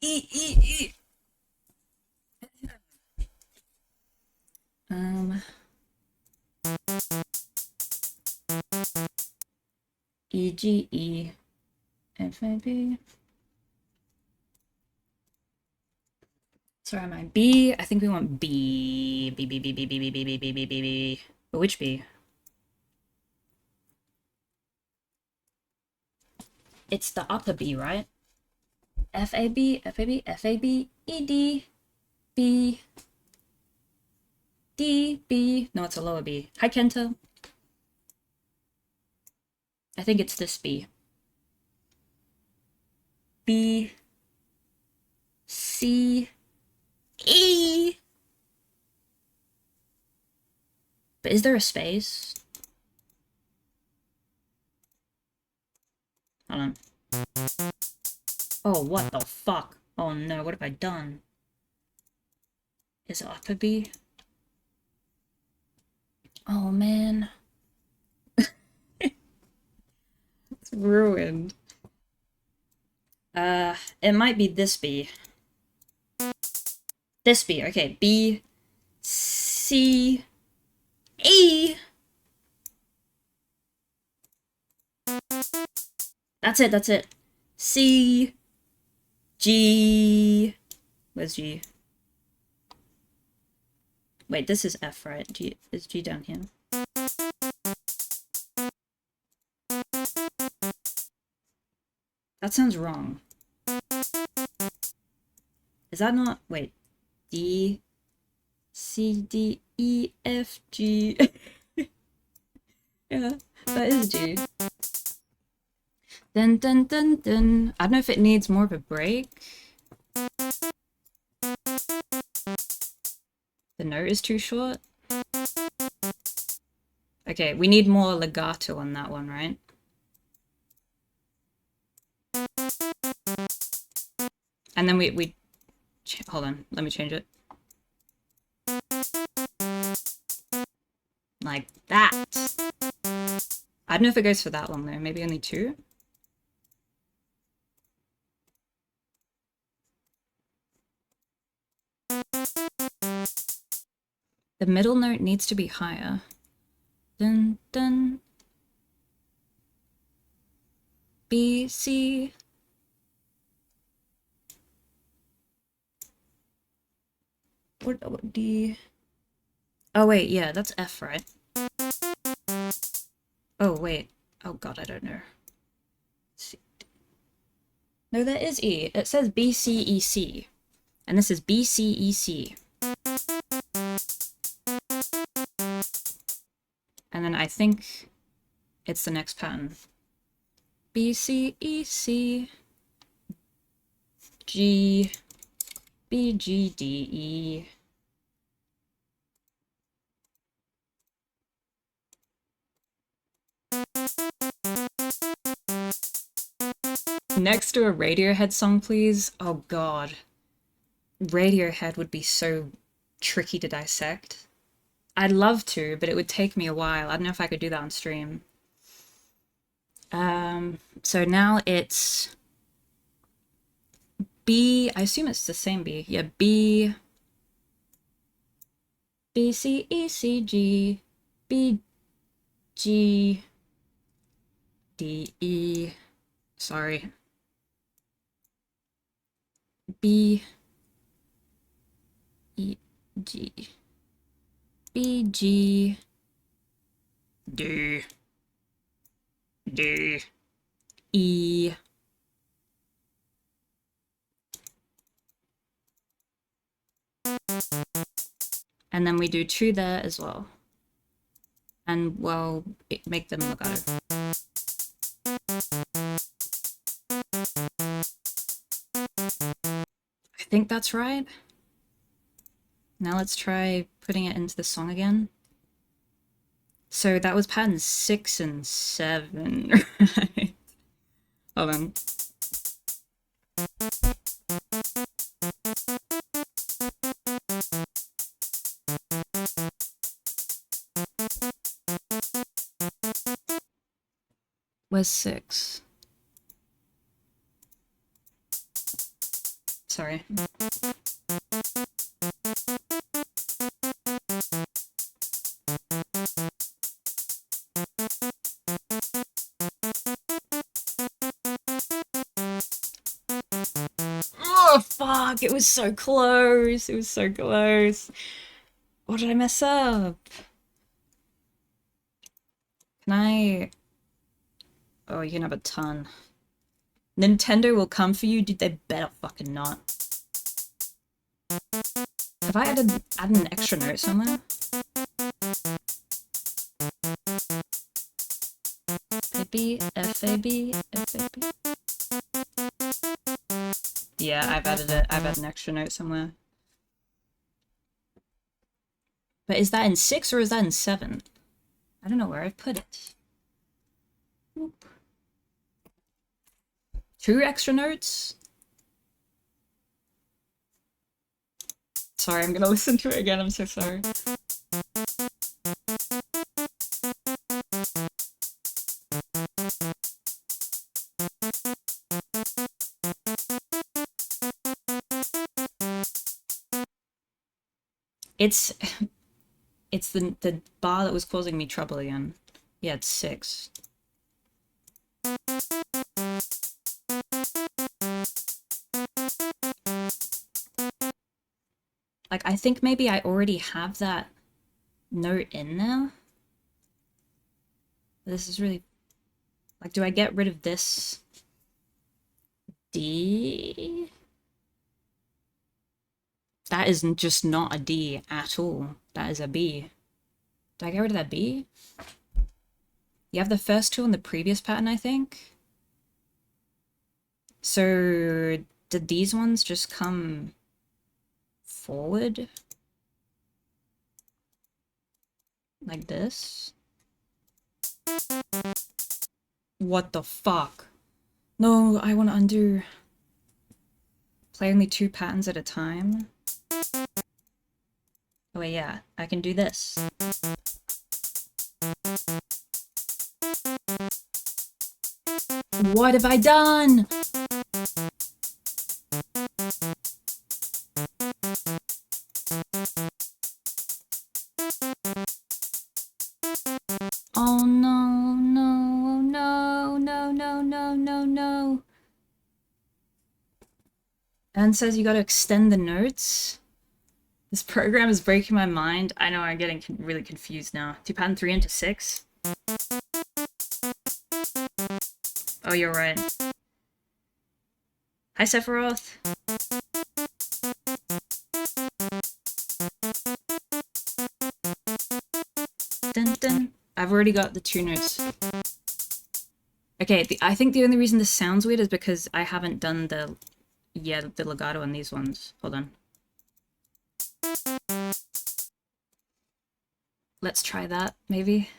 E, E, E. E, G, E, F, A, B. Sorry, am I B? I think we want B. B, B, B, B, B, B, B, B, B, B, B, B. But which B? It's the upper B, right? F, A, B, F, A, B, F, A, B, E, D, B, D, B. No, it's a lower B. Hi, Kenta. I think it's this B. B, C, E. But is there a space? Hold on. Oh, what the fuck? Oh no, what have I done? Is it upper B? Oh man. It's ruined. It might be this B. This B, okay. B, C, E. That's it, that's it. C, G. Where's G? Wait, this is F, right? G, is G down here? That sounds wrong. Is that not... Wait. D, C, D, E, F, G. Yeah, that is G. Dun, dun, dun, dun. I don't know if it needs more of a break. The note is too short. Okay, we need more legato on that one, right? And then we hold on, let me change it. Like that. I don't know if it goes for that long though, maybe only 2? The middle note needs to be higher. Dun, dun. B, C. What D? Oh wait, yeah, that's F, right? Oh wait. Oh god, I don't know. C. No, that is E. It says B, C, E, C. And this is B, C, E, C. And then I think it's the next pattern. B, C, E, C, G, B, G, D, E. Next to a Radiohead song, please. Oh god. Radiohead would be so tricky to dissect. I'd love to, but it would take me a while. I don't know if I could do that on stream. So now it's B, I assume it's the same B. Yeah, B, B, C, E, C, G, B, G, D, E. Sorry. B, E, G, B, G, D, D, E. And then we do 2 there as well. And well, make them legato. I think that's right. Now let's try putting it into the song again. So that was pattern 6 and 7, right? Hold on. Where's 6? Sorry. Oh, fuck! It was so close! It was so close! What did I mess up? Can I... Oh, you can have a ton. Nintendo will come for you? Dude, they better fucking not. Have I added an extra note somewhere? FAB, FAB, FAB. Yeah, I've added an extra note somewhere. But is that in 6 or is that in 7? I don't know where I've put it. Oop. 2 extra notes? Sorry, I'm gonna listen to it again, I'm so sorry. It's the bar that was causing me trouble again. Yeah, it's 6. Like, I think maybe I already have that note in there. This is really... Like, do I get rid of this D? That is just not a D at all. That is a B. Do I get rid of that B? You have the first 2 on the previous pattern, I think. So, did these ones just come forward? Like this? What the fuck? No, I want to undo. Play only 2 patterns at a time. Oh wait, yeah, I can do this. What have I done? Oh no, no, no, no, no, no, no, no. Anne says you gotta extend the notes. This program is breaking my mind. I know, I'm getting really confused now. Do pattern 3 into 6? Oh, you're right. Hi, Sephiroth. Dun, dun. I've already got the 2 notes. Okay, I think the only reason this sounds weird is because I haven't done the legato on these ones. Hold on. Let's try that, maybe.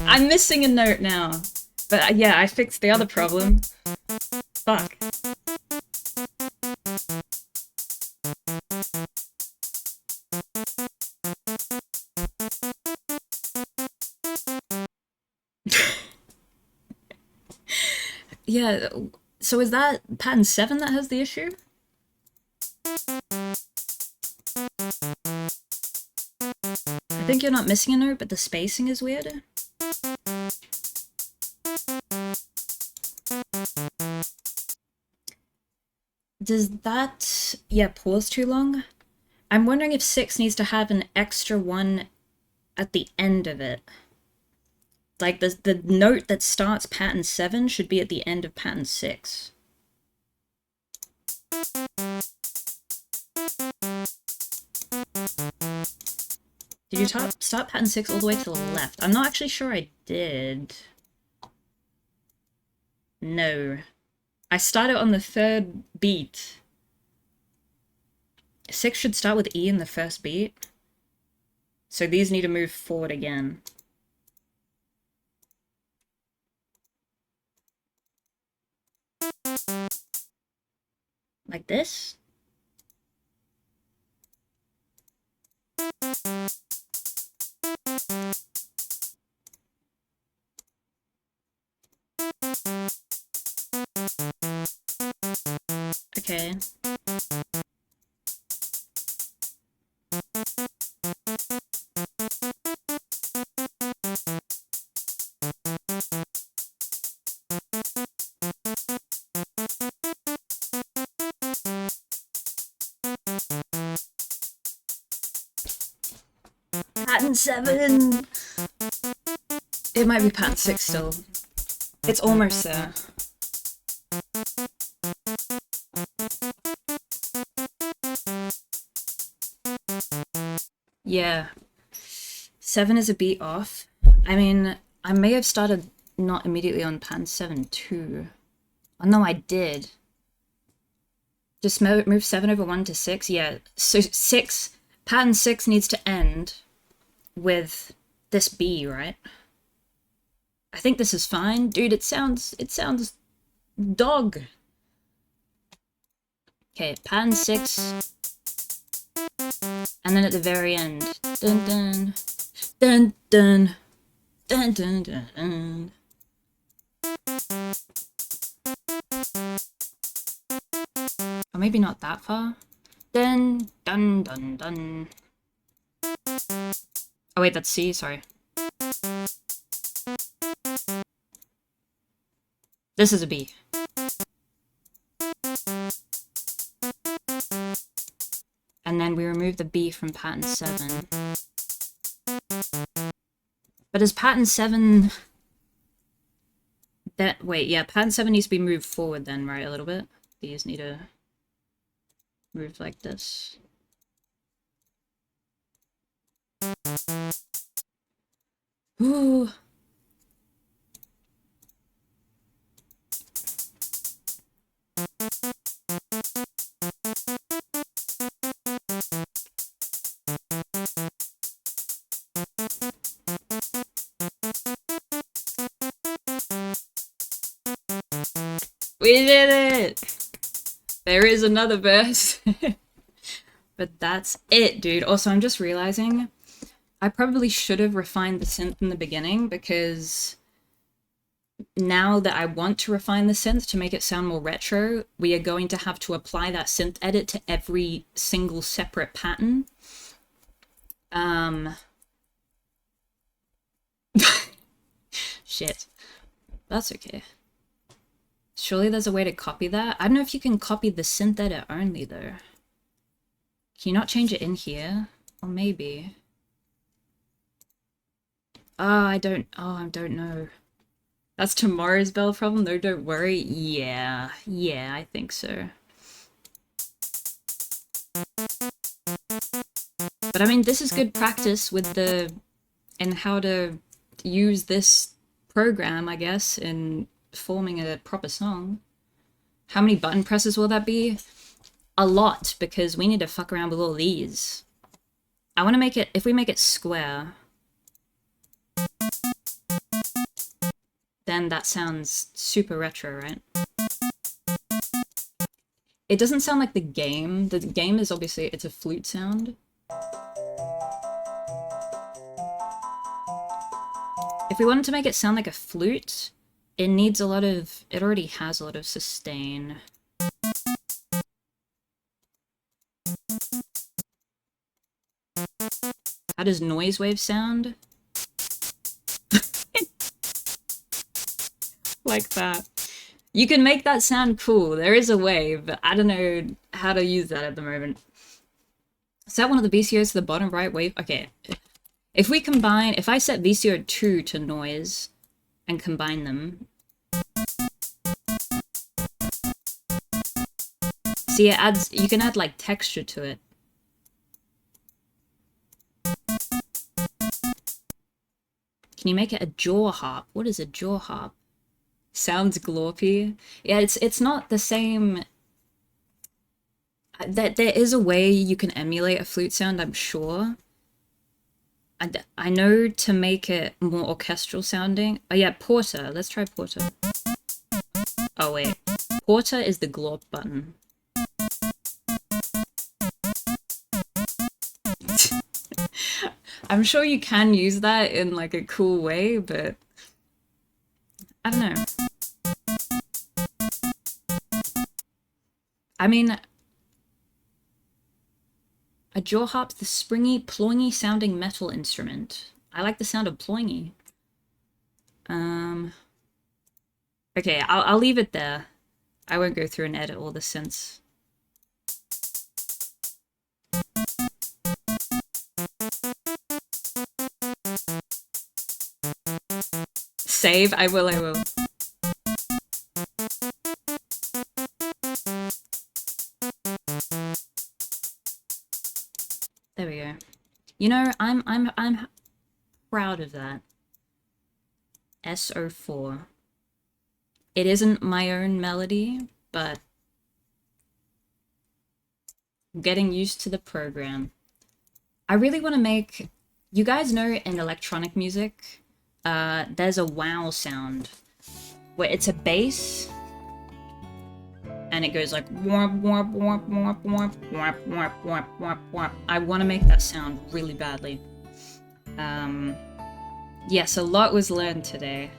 I'm missing a note now. But yeah, I fixed the other problem. Fuck. Yeah, so is that pattern 7 that has the issue? I think you're not missing a note, but the spacing is weird. Does that, yeah, pause too long? I'm wondering if 6 needs to have an extra one at the end of it. Like, the note that starts pattern 7 should be at the end of pattern 6. Did you start pattern 6 all the way to the left? I'm not actually sure I did. No. I started on the 3rd beat. 6 should start with E in the 1st beat. So these need to move forward again. Like this? Okay. Pattern 7! It might be pattern 6 still. It's almost there. Yeah. 7 is a beat off. I mean, I may have started not immediately on pattern 7 too. Oh no, I did. Just move 7 over 1 to 6? Yeah, so 6, pattern 6 needs to end with this B, right? I think this is fine. Dude, it sounds dog. Okay, pattern 6. And then at the very end. Dun dun. Dun dun. Dun dun dun dun. Or maybe not that far. Dun dun dun dun. Oh wait, that's C, sorry. This is a B. And then we remove the B from pattern 7. But is pattern 7... Wait, yeah, pattern 7 needs to be moved forward then, right, a little bit? These need to move like this. Ooh. We did it! There is another verse. But that's it, dude. Also, I'm just realizing I probably should have refined the synth in the beginning, because now that I want to refine the synth to make it sound more retro, we are going to have to apply that synth edit to every single separate pattern. Shit. That's okay. Surely there's a way to copy that? I don't know if you can copy the synth edit only, though. Can you not change it in here? Or maybe. I don't know. That's tomorrow's bell problem, though, don't worry. Yeah, I think so. But I mean, this is good practice with and how to use this program, I guess, in forming a proper song. How many button presses will that be? A lot, because we need to fuck around with all these. I want to make it, if we make it square, then that sounds super retro, right? It doesn't sound like the game. The game is obviously, it's a flute sound. If we wanted to make it sound like a flute, it needs a lot of, it already has a lot of sustain. How does noise wave sound? Like that. You can make that sound cool. There is a way, but I don't know how to use that at the moment. Set one of the VCOs to the bottom right wave. Okay. If we combine, if I set VCO 2 to noise and combine them. See, it adds, you can add like texture to it. Can you make it a jaw harp? What is a jaw harp? Sounds glorpy. Yeah, it's not the same. There is a way you can emulate a flute sound, I'm sure. I know to make it more orchestral sounding. Oh yeah, Porter. Let's try Porter. Oh wait. Porter is the glorp button. I'm sure you can use that in like a cool way, but I don't know. I mean, a jaw harp's the springy, ploingy sounding metal instrument. I like the sound of ploingy. Okay, I'll leave it there. I won't go through and edit all the synths. Save? I will. There we go. You know, I'm proud of that. SO4. It isn't my own melody, but I'm getting used to the program. I really want to make... You guys know in electronic music, there's a wow sound where it's a bass and it goes like womp womp womp womp womp womp womp womp womp womp. I want to make that sound really badly. Yes, a lot was learned today.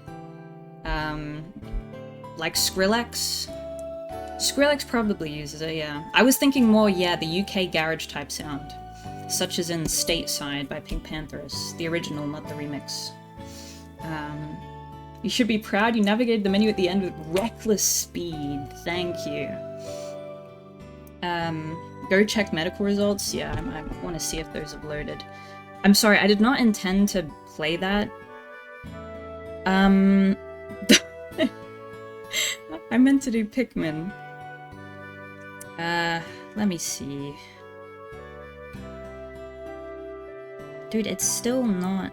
Like Skrillex. Skrillex probably uses it, yeah. I was thinking more, yeah, the UK garage type sound, such as in Stateside by Pink Panthers, the original, not the remix. You should be proud you navigated the menu at the end with reckless speed. Thank you. Go check medical results. Yeah, I want to see if those have loaded. I'm sorry, I did not intend to play that. I meant to do Pikmin. Let me see. Dude, it's still not...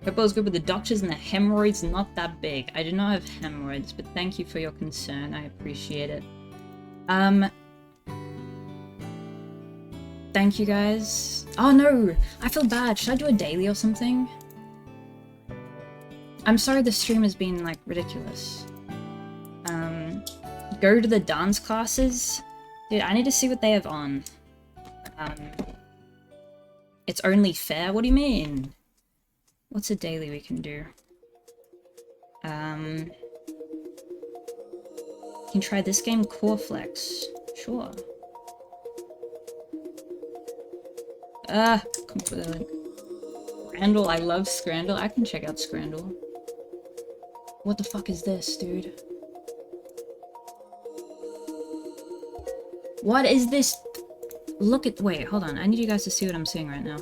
Football's good with the doctors and the hemorrhoids not that big. I do not have hemorrhoids, but thank you for your concern. I appreciate it. Thank you guys. Oh no! I feel bad. Should I do a daily or something? I'm sorry the stream has been, like, ridiculous. Go to the dance classes? Dude, I need to see what they have on. It's only fair? What do you mean? What's a daily we can do? You can try this game, Core Flex. Sure. Come for the link. Scrandle, I love Scrandle. I can check out Scrandle. What the fuck is this, dude? What is this? Look at- wait, hold on. I need you guys to see what I'm seeing right now.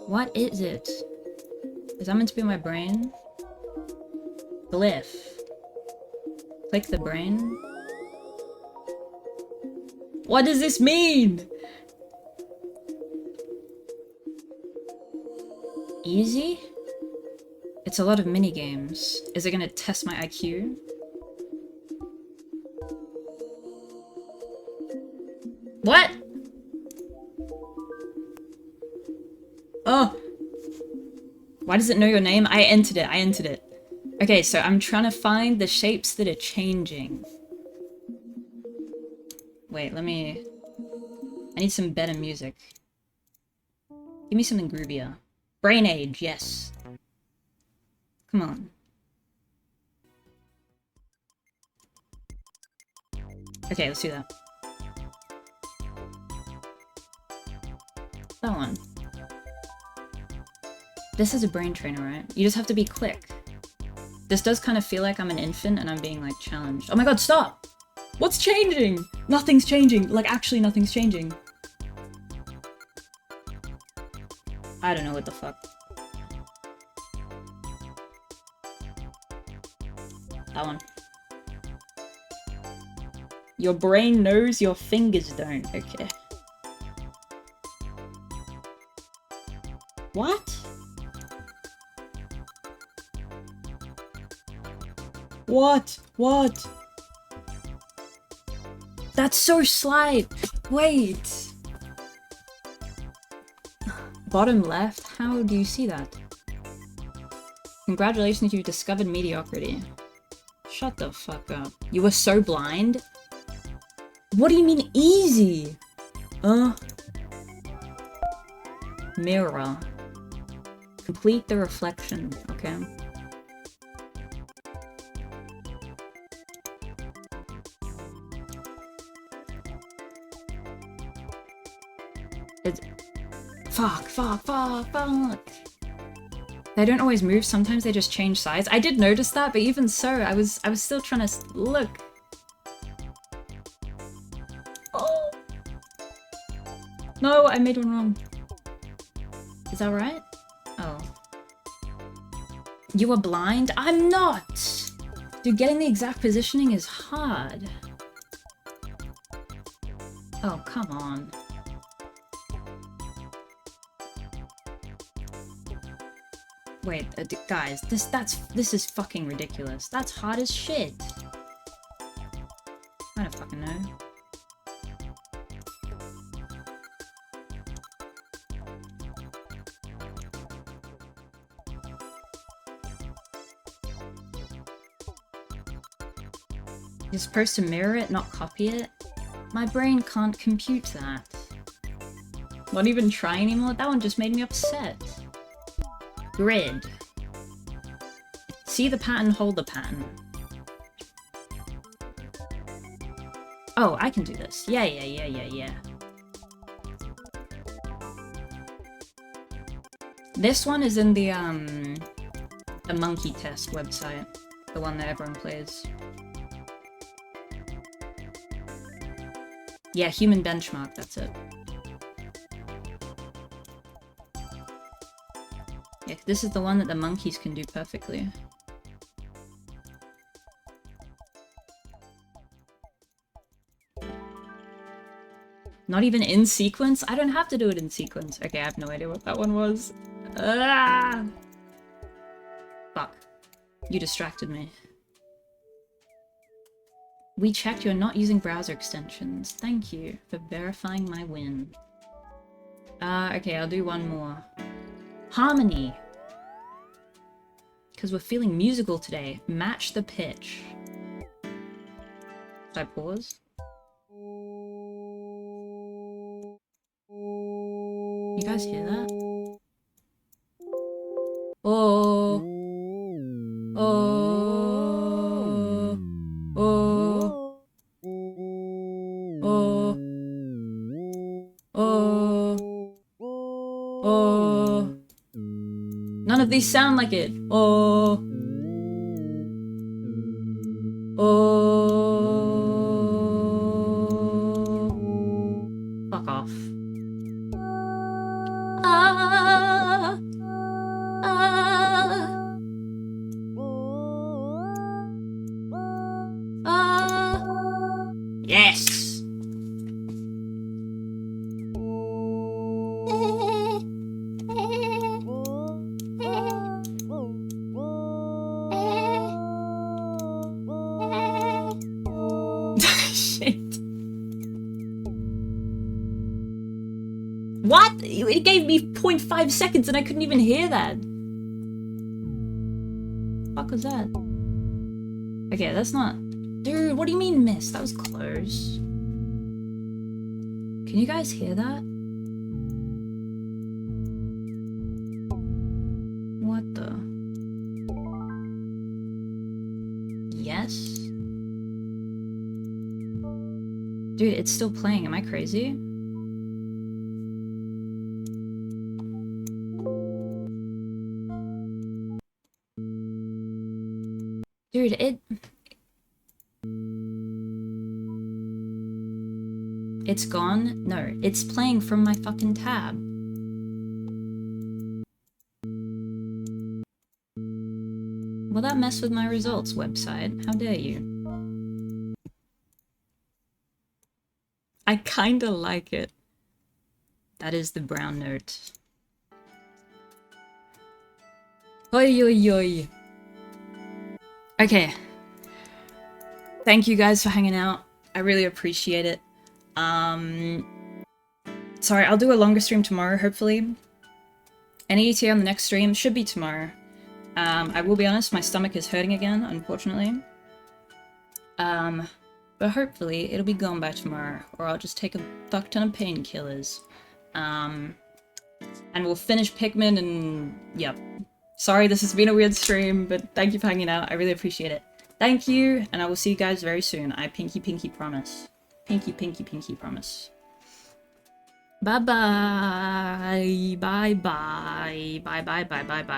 What is it? Is that meant to be my brain? Glyph. Click the brain. What does this mean? Easy? It's a lot of mini games. Is it gonna test my IQ? What? Oh! Why does it know your name? I entered it. Okay, so I'm trying to find the shapes that are changing. Wait, let me... I need some better music. Give me something groovier. Brain Age, yes. Come on. Okay, let's do that. That one. This is a brain trainer, right? You just have to be quick. This does kind of feel like I'm an infant and I'm being, like, challenged. Oh my god, stop! What's changing? Nothing's changing. Like, actually nothing's changing. I don't know what the fuck. That one. Your brain knows, your fingers don't. Okay. What? What? What? That's so slight! Wait! Bottom left? How do you see that? Congratulations, you discovered mediocrity. Shut the fuck up. You were so blind? What do you mean easy? Mirror. Complete the reflection, okay? It's... Fuck. They don't always move, sometimes they just change size. I did notice that, but even so, I was still trying to look. Oh! No, I made one wrong. Is that right? Oh. You were blind? I'm not! Dude, getting the exact positioning is hard. Oh, come on. Wait, guys, this is fucking ridiculous. That's hard as shit. I don't fucking know. You're supposed to mirror it, not copy it? My brain can't compute that. Not even try anymore? That one just made me upset. Grid. See the pattern, hold the pattern. Oh, I can do this. Yeah. This one is in the monkey test website. The one that everyone plays. Yeah, human benchmark, that's it. Yeah, this is the one that the monkeys can do perfectly. Not even in sequence? I don't have to do it in sequence. Okay, I have no idea what that one was. Ah! Fuck. You distracted me. We checked you're not using browser extensions. Thank you for verifying my win. Okay, I'll do one more. Harmony. Because we're feeling musical today. Match the pitch. Should I pause? You guys hear that? Oh. Oh. Oh. Oh. Oh. Oh. None of these sound like it. Oh. Oh. Fuck off. Ah. Ah. Ah. Yes. Shit. What? It gave me 0.5 seconds and I couldn't even hear that. What the fuck was that? Okay, that's not... Dude, what do you mean miss? That was close. Can you guys hear that? What the... Yes? it's still playing. Am I crazy? Dude, it's gone? No, it's playing from my fucking tab. Will that mess with my results website? How dare you? I kinda like it. That is the brown note. Oi oi oi. Okay. Thank you guys for hanging out. I really appreciate it. Sorry, I'll do a longer stream tomorrow, hopefully. Any ETA on the next stream should be tomorrow. I will be honest, my stomach is hurting again, unfortunately. But hopefully it'll be gone by tomorrow, or I'll just take a fuck ton of painkillers. And we'll finish Pikmin and... yep. Sorry, this has been a weird stream, but thank you for hanging out. I really appreciate it. Thank you, and I will see you guys very soon. I pinky promise. Pinky promise. Bye-bye. Bye-bye. Bye-bye.